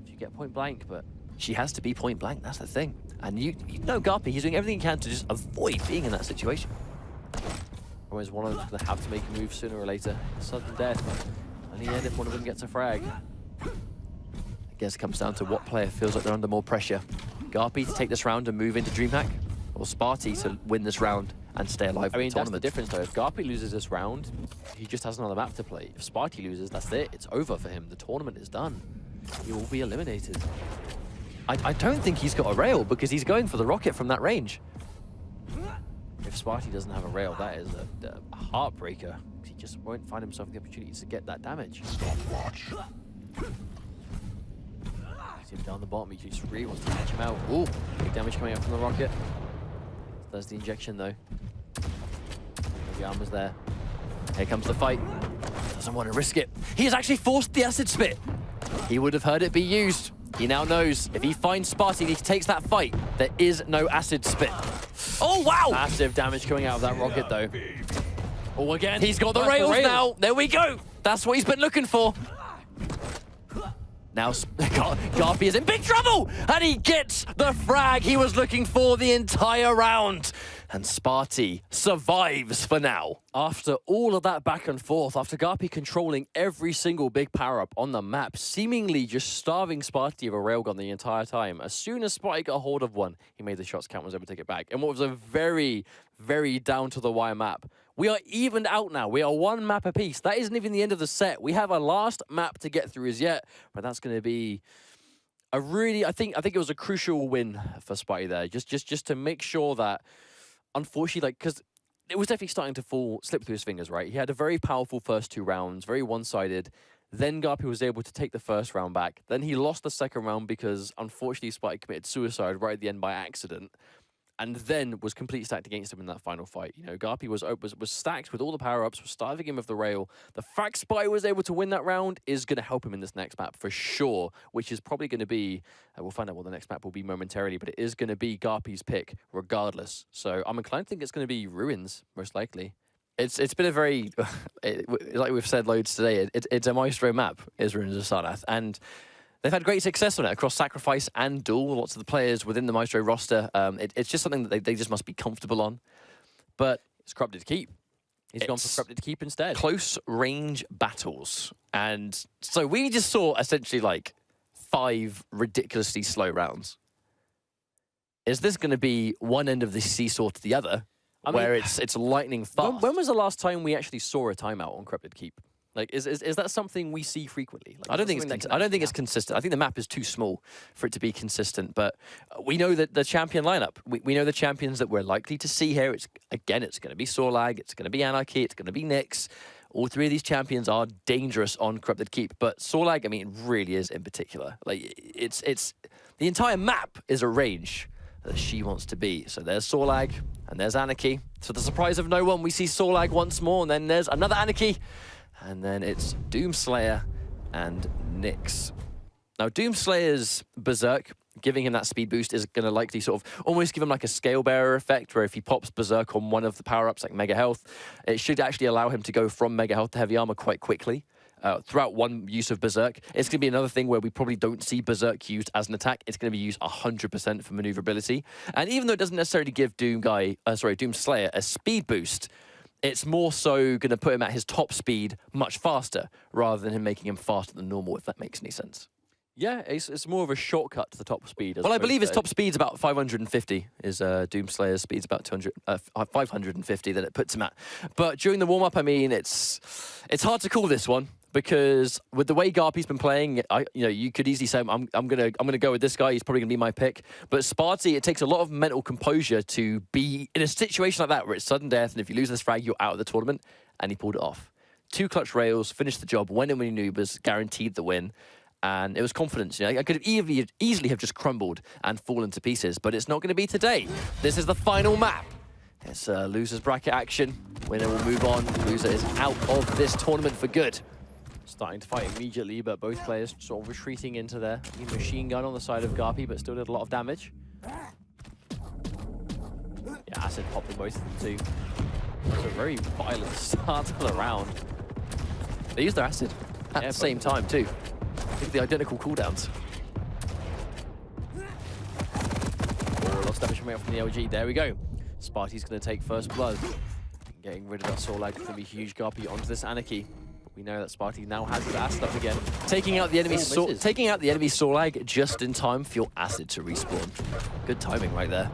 She get point blank, but she has to be point blank. That's the thing. And you know, GaRpy, he's doing everything he can to just avoid being in that situation. always one of them's going to have to make a move sooner or later. Sudden death. And in the end, if one of them gets a frag. I guess it comes down to what player feels like they're under more pressure. GaRpy to take this round and move into DreamHack, or Spart1e to win this round and stay alive I mean, in the that's the tournament. difference though. If GaRpy loses this round, he just has another map to play. If Spart1e loses, that's it. It's over for him. The tournament is done. He will be eliminated. I don't think he's got a rail because he's going for the rocket from that range. If Spart1e doesn't have a rail, that is a heartbreaker. He just won't find himself the opportunity to get that damage. See him down the bottom, he just really wants to catch him out. Ooh, big damage coming out from the rocket. There's the injection though. The armor's there. Here comes the fight. Doesn't want to risk it. He has actually forced the acid spit. He would have heard it be used. He now knows if he finds Spart1e, he takes that fight. There is no acid spit. Oh, wow! Massive damage coming out of that rocket though. Oh, again. He's got the rails now. There we go. That's what he's been looking for. Now GaRpy is in big trouble, and he gets the frag he was looking for the entire round. And Spart1e survives for now. After all of that back and forth, after GaRpy controlling every single big power-up on the map, seemingly just starving Spart1e of a railgun the entire time, as soon as Spart1e got a hold of one, he made the shots count and was able to take it back. And what was a very, very down-to-the-wire map. We are evened out now. We are one map apiece. That isn't even the end of the set. We have a last map to get through as yet, but that's going to be a really, I think it was a crucial win for Spart1e there, just to make sure that, unfortunately, like, because it was definitely starting to slip through his fingers, right? He had a very powerful first two rounds, very one-sided. Then GaRpy was able to take the first round back. Then he lost the second round because, unfortunately, Spart1e committed suicide right at the end by accident. And then was completely stacked against him in that final fight. You know, GaRpy was stacked with all the power-ups, was starving him of the rail. The fact Spart1e was able to win that round is going to help him in this next map for sure, which is probably going to be, we'll find out what the next map will be momentarily, but it is going to be GaRpy's pick regardless. So I'm inclined to think it's going to be Ruins, most likely. It's been a very, like we've said loads today, it's a Maestro map, is Ruins of Sarnath, and they've had great success on it across Sacrifice and Duel. Lots of the players within the Maestro roster, it's just something that they just must be comfortable on. But It's Corrupted Keep. He's gone for Corrupted Keep instead. Close range battles. And so we just saw essentially like 5 ridiculously slow rounds. Is this going to be one end of the seesaw to the other? Where it's lightning fast. When was the last time we actually saw a timeout on Corrupted Keep? Like, is that something we see frequently? Like, I don't think it's consistent. I think the map is too small for it to be consistent. But we know that the champion lineup. We know the champions that we're likely to see here. It's going to be Sorlag. It's going to be Anarchy. It's going to be Nyx. All 3 of these champions are dangerous on Corrupted Keep. But Sorlag, I mean, really is in particular. Like, it's the entire map is a range that she wants to be. So there's Sorlag and there's Anarchy. To the surprise of no one, we see Sorlag once more, and then there's another Anarchy, and then it's Doomslayer and Nyx. Now Doomslayer's Berserk, giving him that speed boost, is going to likely sort of almost give him like a scale bearer effect, where if he pops Berserk on one of the power-ups like Mega Health, it should actually allow him to go from Mega Health to Heavy Armor quite quickly. Throughout one use of Berserk. It's going to be another thing where we probably don't see Berserk used as an attack. It's going to be used 100% for maneuverability. And even though it doesn't necessarily give Doomslayer a speed boost, it's more so going to put him at his top speed much faster, rather than him making him faster than normal, if that makes any sense. Yeah, it's more of a shortcut to the top speed. Well, I believe his top speed's about 550. Is Doomslayer's speed's about 550 that it puts him at. But during the warm-up, I mean, it's hard to call this one, because with the way GaRpy's been playing, you could easily say I'm gonna go with this guy. He's probably gonna be my pick. But Spart1e, it takes a lot of mental composure to be in a situation like that where it's sudden death, and if you lose this frag, you're out of the tournament. And he pulled it off. 2 clutch rails, finished the job, went in when he knew, was guaranteed the win. And it was confidence. I could have easily have just crumbled and fallen to pieces, but it's not going to be today. This is the final map. It's loser's bracket action. Winner will move on. Loser is out of this tournament for good. Starting to fight immediately, but both players sort of retreating into their machine gun on the side of GaRpy, but still did a lot of damage. Yeah, acid popped them both of them too. It's a very violent start to the round. They used their acid at the same time too. I think the identical cooldowns. Oh, lost damage from the LG. There we go. Spart1e's going to take first blood. Getting rid of that Sorlag is going to be huge. GaRpy onto this Anarchy. But we know that Spart1e now has the acid up again. Taking out the enemy Sorlag just in time for your acid to respawn. Good timing right there.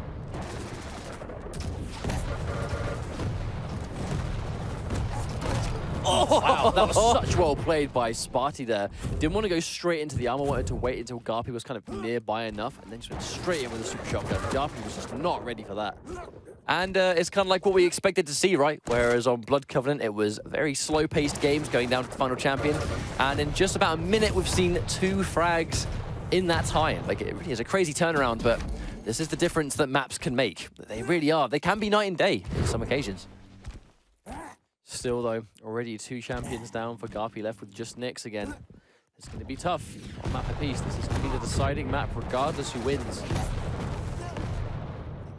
Oh, wow, that was such well played by Spart1e there. Didn't want to go straight into the armor, wanted to wait until GaRpy was kind of nearby enough, and then just went straight in with a super shotgun. GaRpy was just not ready for that. And it's kind of like what we expected to see, right? Whereas on Blood Covenant, it was very slow-paced games going down to the final champion. And in just about a minute, we've seen 2 frags in that time. Like, it really is a crazy turnaround, but this is the difference that maps can make. They really are. They can be night and day on some occasions. Still, though, already 2 champions down for GaRpy, left with just Nyx again. It's going to be tough on map apiece. This is going to be the deciding map, regardless who wins.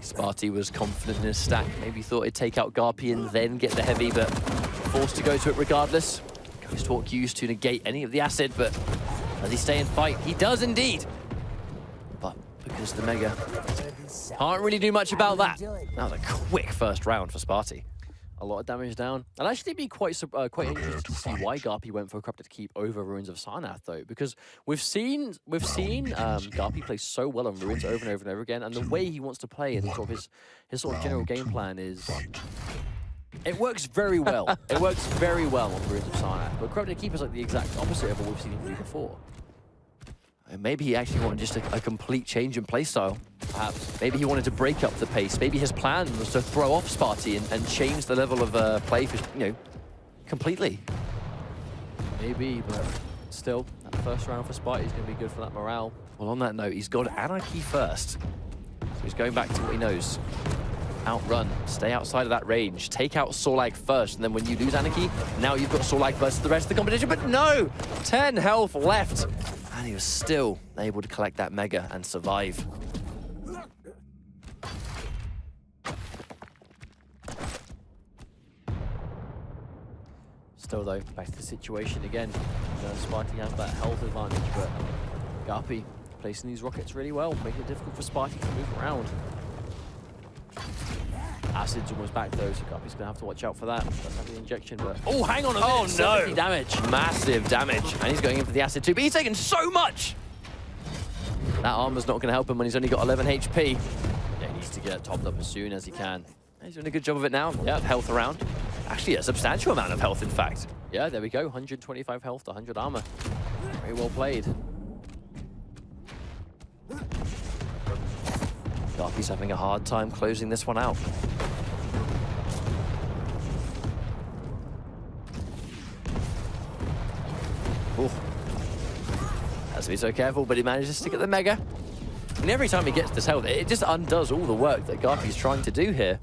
Spart1e was confident in his stack. Maybe thought he'd take out GaRpy and then get the heavy, but forced to go to it regardless. Ghost Hawk used to negate any of the acid, but does he stay and fight? He does indeed. But because the Mega can't really do much about that. That was a quick first round for Spart1e. A lot of damage down. I'd actually be quite interested to see why GaRpy went for a Corrupted Keep over Ruins of Sarnath, though, because we've seen GaRpy play so well on Ruins over and over and over again, and the way he wants to play and sort of his sort of general game plan is, it works very well. It works very well on Ruins of Sarnath, but Corrupted Keep is like the exact opposite of what we've seen him do before. And maybe he actually wanted just a complete change in playstyle. Perhaps. Maybe he wanted to break up the pace. Maybe his plan was to throw off Spart1e and change the level of play for, completely. Maybe, but still, that first round for Spart1e is going to be good for that morale. Well, on that note, he's got Anarchy first. So he's going back to what he knows. Outrun, stay outside of that range, take out Sorlag first, and then when you lose Anarchy, now you've got Sorlag versus the rest of the competition, but no! 10 health left! And he was still able to collect that Mega and survive. Still though, back to the situation again. Spart1e has that health advantage, but GaRpy placing these rockets really well, making it difficult for Spart1e to move around. Acid's almost back though, so GaRpy's gonna have to watch out for that. Doesn't have the injection, but oh, hang on a minute! Oh no! 70 damage, Massive damage, and he's going in for the acid too. But he's taken so much. That armor's not going to help him when he's only got 11 HP. yeah, he needs to get topped up as soon as he can. He's doing a good job of it now. Yeah, health around. Actually, a substantial amount of health, in fact. Yeah, there we go. 125 health to 100 armor. Very well played. GaRpy's having a hard time closing this one out. Ooh. Has to be so careful, but he manages to get the mega. And every time he gets this health, it just undoes all the work that GaRpy's trying to do here.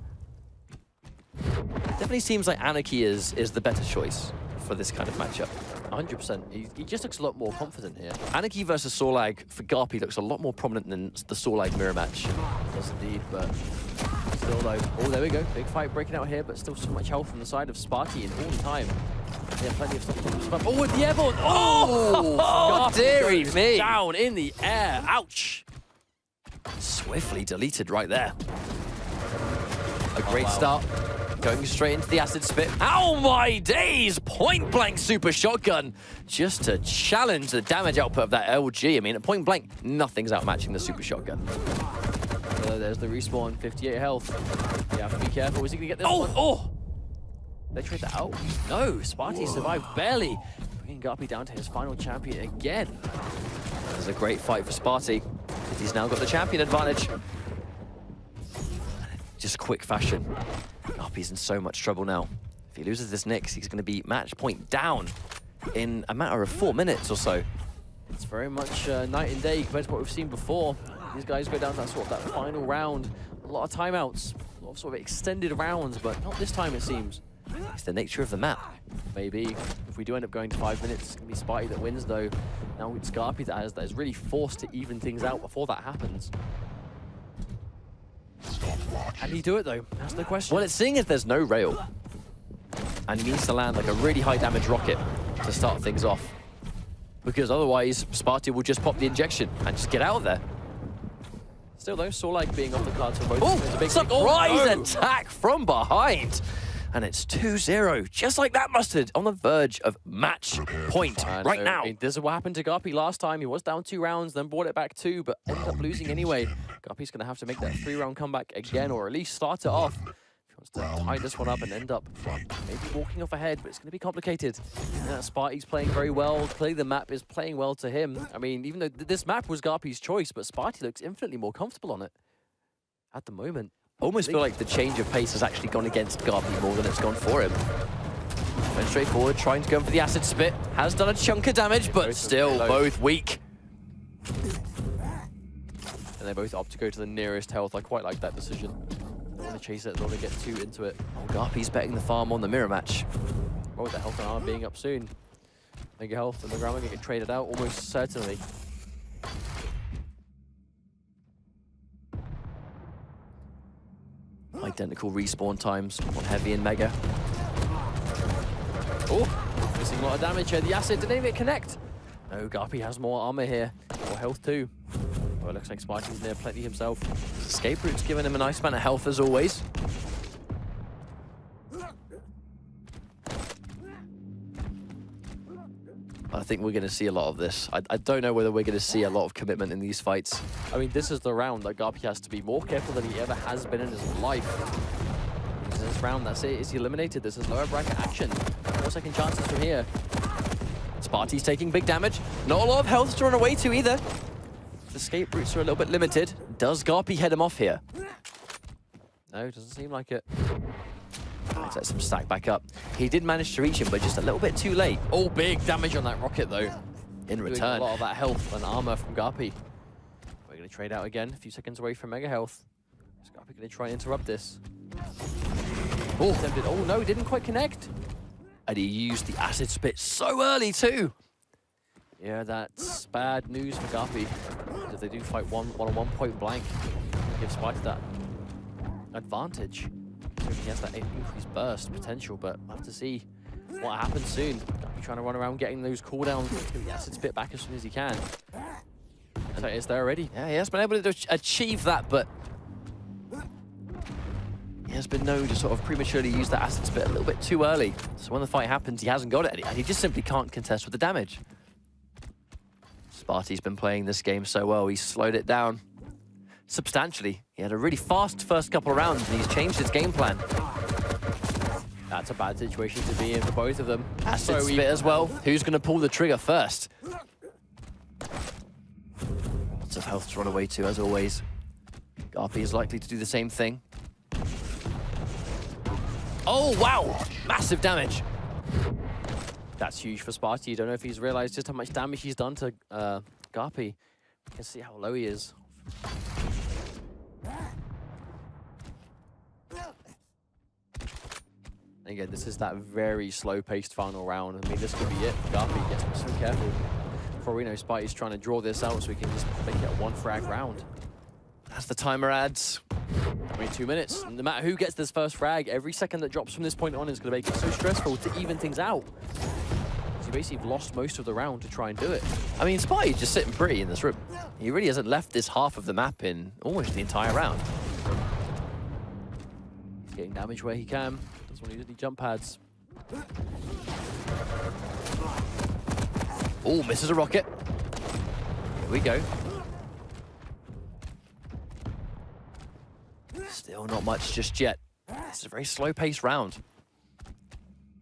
Definitely seems like Anarchy is the better choice for this kind of matchup. 100%. He just looks a lot more confident here. Anarchy versus Sorlag for GaRpy looks a lot more prominent than the Sorlag mirror match. Does indeed, but still though. Oh, there we go. Big fight breaking out here, but still so much health from the side of Spart1e in all the time. Yeah, plenty of stuff to do. Oh, with the airborne! Oh, dearie me! Down in the air. Ouch! Swiftly deleted right there. A great start. Going straight into the acid spit. Oh my days! Point blank super shotgun. Just to challenge the damage output of that LG. I mean, at point blank, nothing's outmatching the super shotgun. There's the respawn, 58 health. You have to be careful. Is he gonna get this one? Oh! They trade that out. No, Spart1e survived barely. Bringing GaRpy down to his final champion again. This is a great fight for Spart1e. He's now got the champion advantage. Just quick fashion. GaRpy's in so much trouble now. If he loses this next, he's going to be match point down in a matter of 4 minutes or so. It's very much night and day compared to what we've seen before. These guys go down to that final round. A lot of timeouts, a lot of sort of extended rounds, but not this time it seems. It's the nature of the map. Maybe if we do end up going to 5 minutes, it's going to be Spart1e that wins though. Now it's GaRpy that is really forced to even things out before that happens. Can he do it though? That's the question. Well, it's seeing as there's no rail. And he needs to land like a really high damage rocket to start things off. Because otherwise, Spart1e will just pop the injection and just get out of there. Still though, Sorlag being off the cards for both. Oh, big surprise attack from behind. And it's 2-0, just like that, Mustard, on the verge of match point right now. I mean, this is what happened to GaRpy last time. He was down 2 rounds, then brought it back 2, but ended up losing anyway. GaRpy's going to have to make that 3-round comeback again, or at least start it off. If he wants to tie this one up and end up maybe walking off ahead, but it's going to be complicated. Spart1e's playing very well. Clearly the map is playing well to him. I mean, even though this map was GaRpy's choice, but Spart1e looks infinitely more comfortable on it at the moment. Almost feel like the change of pace has actually gone against GaRpy more than it's gone for him. Went straight forward, trying to go for the acid spit. Has done a chunk of damage, but still both weak. And they both opt to go to the nearest health. I quite like that decision. Don't want to chase it, don't want to get too into it. Oh, GaRpy's betting the farm on the mirror match. Oh, with the health and armor being up soon. Mega health and the ground going to get traded out almost certainly. Identical respawn times on Heavy and Mega. Oh, missing a lot of damage here. The acid didn't even connect. No, GaRpy has more armor here. More health too. Oh, it looks like Spart1e's near plenty himself. Escape route's giving him a nice amount of health as always. I think we're going to see a lot of this. I don't know whether we're going to see a lot of commitment in these fights. I mean, this is the round that GaRpy has to be more careful than he ever has been in his life. This round, that's it. Is he eliminated? This is lower bracket action. 4 second chances from here. Spart1e's taking big damage. Not a lot of health to run away to either. The escape routes are a little bit limited. Does GaRpy head him off here? No, it doesn't seem like it. Let's let him stack back up. He did manage to reach him, but just a little bit too late. Oh, big damage on that rocket, though. In return. A lot of that health and armor from GaRpy. We're going to trade out again, a few seconds away from mega health. Is GaRpy going to try and interrupt this? Oh, attempted. Oh, no, didn't quite connect. And he used the acid spit so early, too. Yeah, that's bad news for GaRpy. If they do fight one-on-one point blank, give Spart1e that advantage. So he has that increased burst potential, but we'll have to see what happens soon. GaRpy trying to run around getting those cooldowns. Yes, it's bit back as soon as he can. So it's there already. Yeah, he has been able to achieve that, but he has been known to sort of prematurely use that acid spit a little bit too early. So when the fight happens, he hasn't got it, and he just simply can't contest with the damage. Spart1e's been playing this game so well, he's slowed it down substantially. He had a really fast first couple of rounds, and he's changed his game plan. That's a bad situation to be in for both of them. Acid spit as well. Who's going to pull the trigger first? Lots of health to run away to, as always. GaRpy is likely to do the same thing. Oh, wow! Massive damage. That's huge for Spart1e. You don't know if he's realized just how much damage he's done to GaRpy. You can see how low he is. Again, this is that very slow-paced final round. I mean, this could be it. GaRpy gets to be so careful. For we know, Spart1e's trying to draw this out so we can just make it a one-frag round. As the timer adds. I mean, 2 minutes. No matter who gets this first frag, every second that drops from this point on is going to make it so stressful to even things out. So you basically lost most of the round to try and do it. I mean, Spart1e's just sitting pretty in this room. He really hasn't left this half of the map in almost the entire round. He's getting damage where he can. Doesn't want to use any jump pads. Oh, misses a rocket. Here we go. Still not much just yet. This is a very slow-paced round.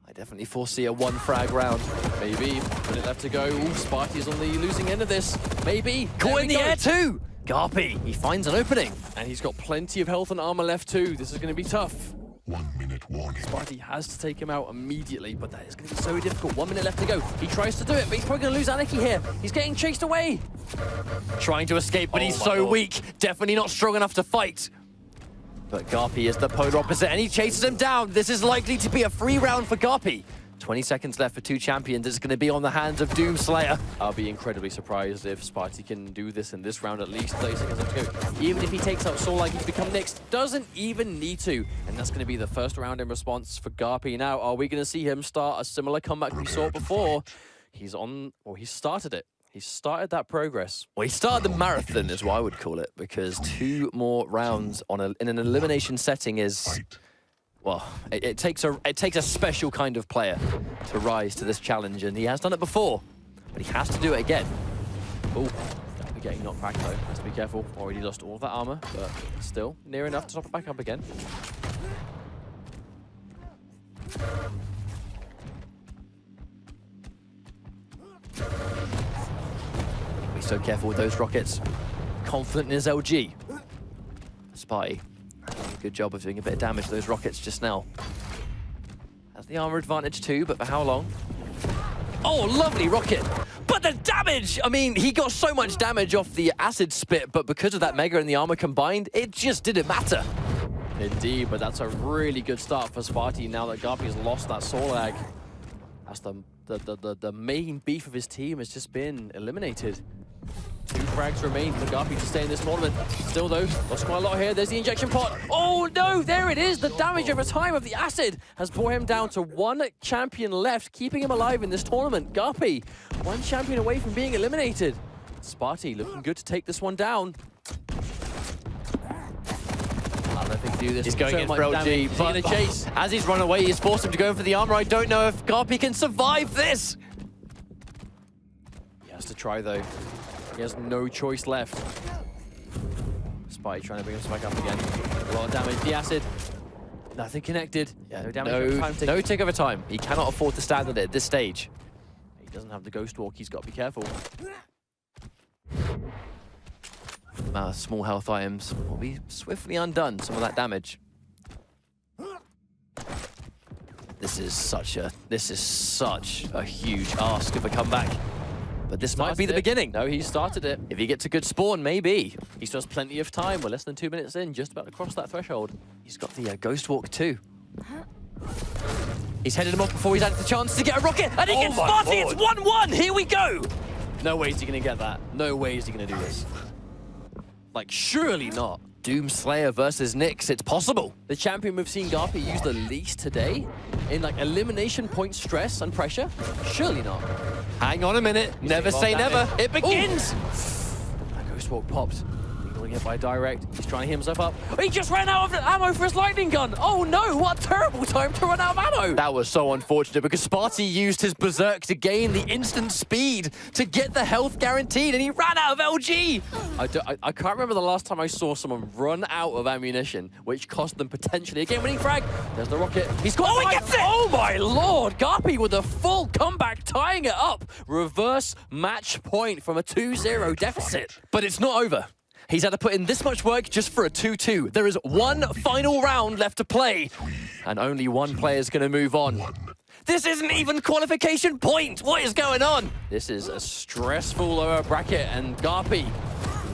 I definitely foresee a one-frag round. Maybe. Minute left to go. Ooh, Spart1e's on the losing end of this. Maybe. Caught in the air too! GaRpy, he finds an opening. And he's got plenty of health and armor left too. This is going to be tough. 1 minute warning. Spart1e has to take him out immediately, but that is going to be so difficult. 1 minute left to go. He tries to do it, but he's probably going to lose Anarchy here. He's getting chased away. Trying to escape, but he's so weak. Definitely not strong enough to fight. But GaRpy is the polar opposite, and he chases him down. This is likely to be a free round for GaRpy. 20 seconds left for two champions. It's going to be on the hands of Doomslayer. I'll be incredibly surprised if Spart1e can do this in this round at least. 30 seconds left to go. Even if he takes out SolarLike to become next, doesn't even need to. And that's going to be the first round in response for GaRpy. Now, are we going to see him start a similar comeback we saw before? He's started it. He started that progress. Well, he started the marathon, is what I would call it, because 2 more rounds in an elimination setting is, well, it takes a special kind of player to rise to this challenge, and he has done it before, but he has to do it again. Oh, we're getting knocked back though. Has to be careful. Already lost all of that armor, but still near enough to top it back up again. Be so careful with those rockets. Confident in his LG. Spart1e. Good job of doing a bit of damage to those rockets just now. Has the armor advantage too, but for how long? Oh, lovely rocket! But the damage! I mean, he got so much damage off the acid spit, but because of that Mega and the armor combined, it just didn't matter. Indeed, but that's a really good start for Spart1e now that GaRpy has lost that SolarLike. That's the main beef of his team has just been eliminated. 2 frags remain for GaRpy to stay in this tournament. Still though, lost quite a lot here. There's the injection pot. Oh no, there it is. The damage over time of the acid has brought him down to 1 champion left, keeping him alive in this tournament. GaRpy, 1 champion away from being eliminated. Spart1e looking good to take this one down. I don't think he do this. He's going in for LG, but chase. As he's run away, he's forced him to go in for the armor. I don't know if GaRpy can survive this. He has to try though. He has no choice left. Spart1e trying to bring him back up again. A lot of damage. The acid. Nothing connected. Yeah, no damage. No take over time. He cannot afford to stand at it at this stage. He doesn't have the ghost walk. He's got to be careful. Small health items will be swiftly undone. Some of that damage. This is such a huge ask of a comeback. But this might be the beginning. No, he started it. If he gets a good spawn, maybe. He still has plenty of time. We're less than 2 minutes in, just about to cross that threshold. He's got the Ghost Walk too. He's headed him off before he's had the chance to get a rocket, and he gets Spart1e. It's 1-1. Here we go. No way is he going to get that. No way is he going to do this. Like, surely not. Doomslayer versus Nyx. It's possible. The champion we've seen GaRpy use the least today in like elimination point stress and pressure? Surely not. Hang on a minute. Never say never. It begins. That Ghost Walk popped. Ignoring it by direct. He's trying to hit himself up. He just ran out of ammo for his lightning gun. Oh no, what a terrible time to run out of ammo. That was so unfortunate because Spart1e used his berserk to gain the instant speed to get the health guaranteed, and he ran out of LG. I can't remember the last time I saw someone run out of ammunition, which cost them potentially a game-winning frag. There's the rocket. He's got he gets it! Oh my lord! GaRpy with a full comeback, tying it up. Reverse match point from a 2-0 deficit. But it's not over. He's had to put in this much work just for a 2-2. There is one final round left to play, and only one player is going to move on. This isn't even qualification point. What is going on? This is a stressful lower bracket, and GaRpy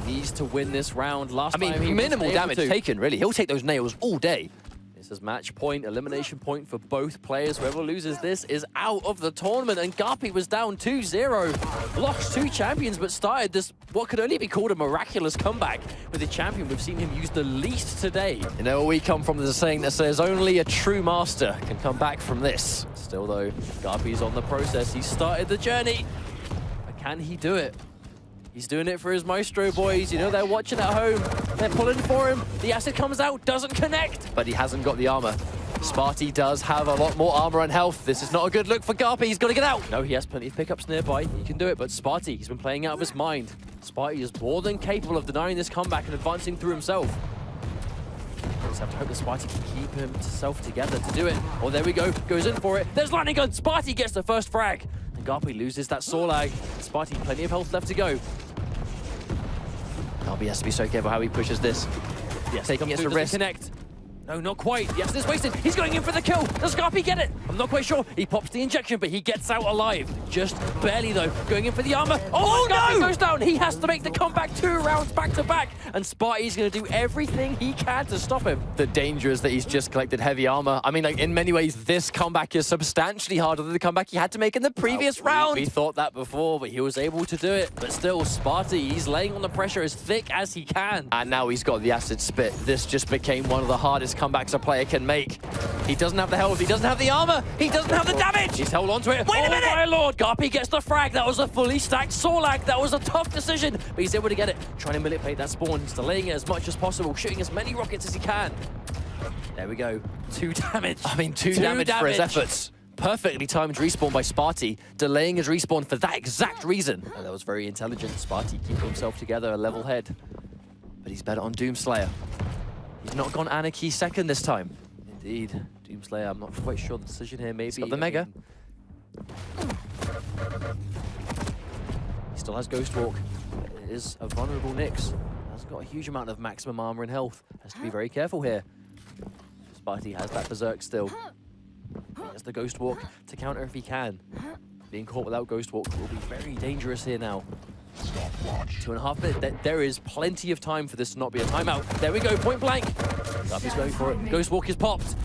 needs to win this round. I mean, minimal damage taken, really. He'll take those nails all day. This is match point, elimination point for both players. Whoever loses this is out of the tournament, and GaRpy was down 2-0. Lost 2 champions, but started this, what could only be called a miraculous comeback with the champion we've seen him use the least today. You know, we come from the saying that says only a true master can come back from this. Still though, GaRpy's on the process. He started the journey, but can he do it? He's doing it for his Maestro boys. You know, they're watching at home. They're pulling for him. The acid comes out, doesn't connect. But he hasn't got the armor. Spart1e does have a lot more armor and health. This is not a good look for GaRpy. He's got to get out. No, he has plenty of pickups nearby. He can do it, but Spart1e, he's been playing out of his mind. Spart1e is more than capable of denying this comeback and advancing through himself. We just have to hope that Spart1e can keep himself together to do it. Oh, there we go. Goes in for it. There's lightning gun. Spart1e gets the first frag. And GaRpy loses that saw lag. Spart1e, plenty of health left to go. GaRpy has to be so careful how he pushes this. Yes, taking the risk. Connect. No, not quite. Yes, it's wasted. He's going in for the kill. Does GaRpy get it? I'm not quite sure. He pops the injection, but he gets out alive. Just barely, though. Going in for the armor. Oh, no! Goes down. He has to make the comeback 2 rounds back to back. And Spart1e's going to do everything he can to stop him. The danger is that he's just collected heavy armor. I mean, like, in many ways, this comeback is substantially harder than the comeback he had to make in the previous round. We thought that before, but he was able to do it. But still, Spart1e, he's laying on the pressure as thick as he can. And now he's got the acid spit. This just became one of the hardest comebacks a player can make. He doesn't have the health, he doesn't have the armor, he doesn't have the damage! He's held onto it. Wait a minute! Oh my lord, GaRpy gets the frag. That was a fully stacked Sorlag. That was a tough decision, but he's able to get it. Trying to manipulate that spawn, he's delaying it as much as possible, shooting as many rockets as he can. There we go. 2 damage. I mean, 2 damage for his efforts. Perfectly timed respawn by Spart1e, delaying his respawn for that exact reason. And that was very intelligent. Spart1e keeping himself together, a level head. But he's better on Doomslayer. He's not gone Anarchy second this time. Indeed. Doomslayer, I'm not quite sure the decision here. Maybe. He's got the Mega. He still has Ghost Walk. It is a vulnerable Nyx. Hasn't got a huge amount of maximum armor and health. Has to be very careful here. Spart1e has that Berserk still. He has the Ghost Walk to counter if he can. Being caught without Ghost Walk will be very dangerous here now. 2.5 minutes. There is plenty of time for this to not be a timeout. There we go, point blank. GaRpy's going for it. Ghost Walk is popped.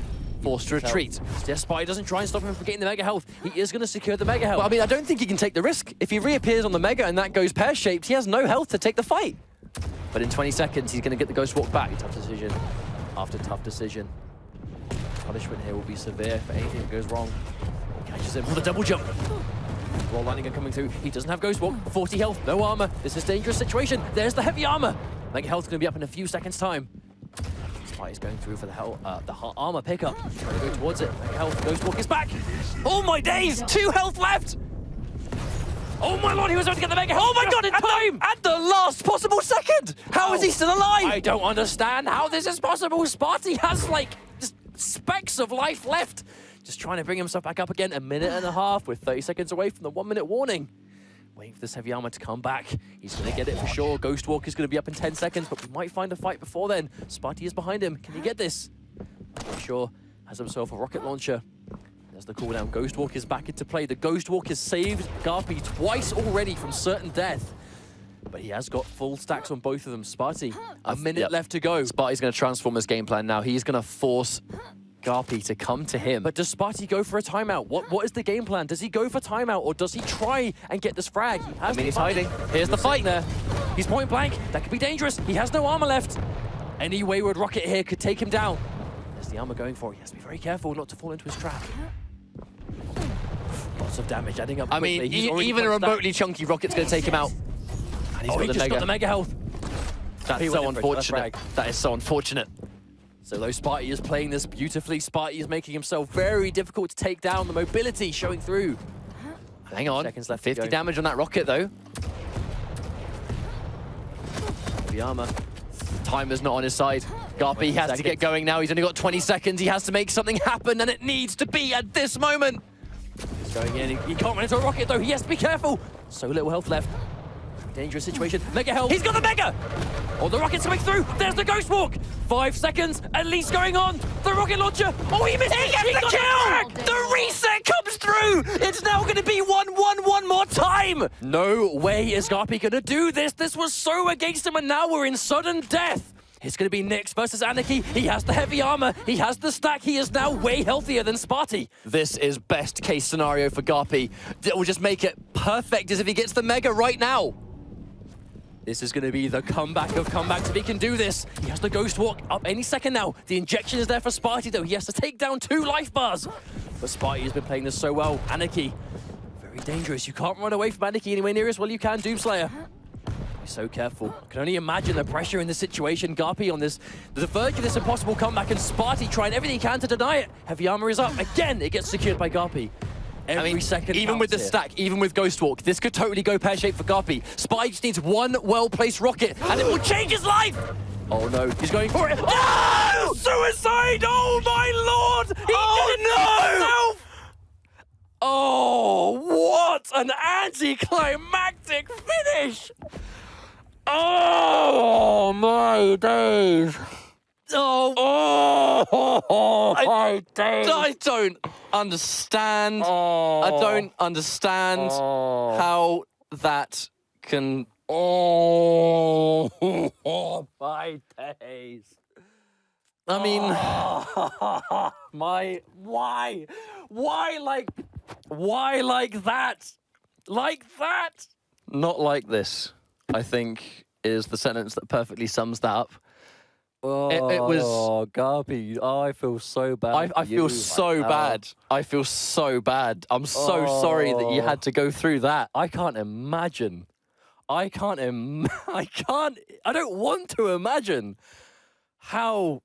Forced to retreat. Yes, Spart1e doesn't try and stop him from getting the Mega health. He is going to secure the Mega health. Well, I mean, I don't think he can take the risk. If he reappears on the Mega and that goes pear-shaped, he has no health to take the fight. But in 20 seconds, he's going to get the Ghost Walk back. Tough decision after tough decision. Punishment here will be severe if anything that goes wrong. He catches him with a double jump. Raw lightning gun coming through. He doesn't have Ghost Walk. 40 health, no armor. This is a dangerous situation. There's the heavy armor. Mega health's going to be up in a few seconds' time. Spart1e's going through for the armor pickup. Trying to go towards it. Mega health. Ghost Walk is back. Oh my days! 2 health left! Oh my lord, he was able to get the Mega health. Oh my god, in time! At the last possible second! How is he still alive? I don't understand how this is possible. Spart1e has like just specks of life left. Just trying to bring himself back up again. 1.5 minutes with 30 seconds away from the 1-minute warning. Waiting for this heavy armor to come back. He's going to get it for sure. Ghost Walk is going to be up in 10 seconds, but we might find a fight before then. Spart1e is behind him. Can he get this? Not sure. Has himself a rocket launcher. There's the cooldown. Ghost Walk is back into play. The Ghost Walk has saved GaRpy twice already from certain death. But he has got full stacks on both of them. Spart1e, a minute left to go. Spart1e's going to transform his game plan now. He's going to force GaRpy to come to him. But does Spart1e go for a timeout? What is the game plan? Does he go for timeout or does he try and get this frag? I mean, he's hiding. Here's the fight. There. He's point blank. That could be dangerous. He has no armor left. Any wayward rocket here could take him down. There's the armor going for it. He has to be very careful not to fall into his trap. Lots of damage adding up quickly. I mean, even a remotely chunky rocket's going to take him out. And he's got the mega health. That's so unfortunate. That is so unfortunate. So though Spart1e is playing this beautifully, Spart1e is making himself very difficult to take down. The mobility showing through. Hang on, seconds left 50 damage on that rocket though. Heavy armor. Timer's not on his side. GaRpy has to get going now. He's only got 20 seconds. He has to make something happen, and it needs to be at this moment. He's going in. He can't run into a rocket though. He has to be careful. So little health left. Dangerous situation. Mega health. He's got the mega! Oh, the rocket's coming through. There's the ghost walk. 5 seconds at least going on. The rocket launcher. Oh, he missed it. He got the kill! The reset comes through. It's now going to be 1-1 one more time. No way is GaRpy going to do this. This was so against him, and now we're in sudden death. It's going to be Nyx versus Anarchy. He has the heavy armor. He has the stack. He is now way healthier than Spart1e. This is best case scenario for GaRpy. It will just make it perfect as if he gets the mega right now. This is going to be the comeback of comebacks if he can do this. He has the ghost walk up any second now. The injection is there for Spart1e though. He has to take down 2 life bars. But Spart1e has been playing this so well. Anarchy, very dangerous. You can't run away from Anarchy anywhere near as well you can, Doomslayer. Be so careful. I can only imagine the pressure in this situation. GaRpy on this, the verge of this impossible comeback, and Spart1e trying everything he can to deny it. Heavy armor is up. Again, it gets secured by GaRpy. Every second even with the stack, even with Ghost Walk, this could totally go pear-shaped for GaRpy. Spart1e just needs one well-placed rocket, and it will change his life! Oh no, he's going for it. Oh! Suicide! Oh my lord! He did it himself! Oh, what an anticlimactic finish! Oh my days! Oh my days! I don't understand. I don't understand how that can. Oh my days! I mean, why like that? Like that? not like this, I think, is the sentence that perfectly sums that up. It was. Oh, GaRpy, I feel so bad. I feel so bad. I feel so bad. I'm so sorry that you had to go through that. I can't imagine. I don't want to imagine how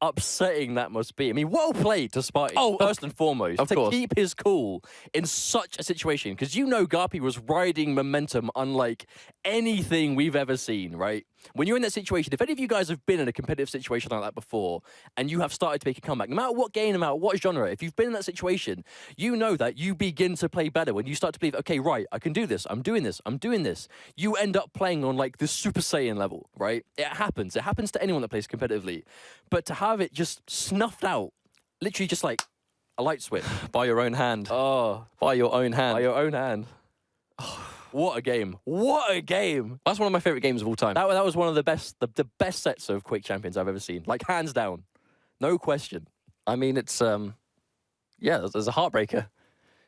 upsetting that must be. I mean, well played to Spart1e, first and foremost, of course. Keep his cool in such a situation. Because you know GaRpy was riding momentum unlike anything we've ever seen, right? When you're in that situation, if any of you guys have been in a competitive situation like that before, and you have started to make a comeback, no matter what game, no matter what genre, if you've been in that situation, you know that you begin to play better when you start to believe, okay, right, I can do this, I'm doing this, I'm doing this. You end up playing on like the Super Saiyan level, right? It happens to anyone that plays competitively. But to have it just snuffed out, literally just like a light switch. By your own hand. Oh. By your own hand. By your own hand. What a game. What a game. That's one of my favorite games of all time. That was one of the best sets of Quake Champions I've ever seen. Like, hands down. No question. I mean, it's, yeah, there's a heartbreaker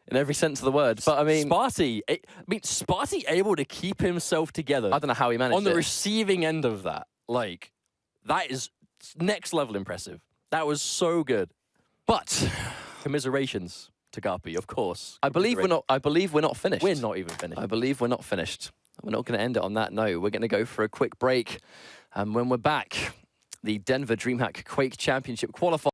in every sense of the word. But I mean... Spart1e able to keep himself together. I don't know how he managed it. On the receiving end of that. Like, that is next level impressive. That was so good. But... commiserations to GaRpy, of course. I believe we're not finished. We're not even finished. I believe we're not finished. We're not going to end it on that note. We're going to go for a quick break. And when we're back, the Denver DreamHack Quake Championship qualifier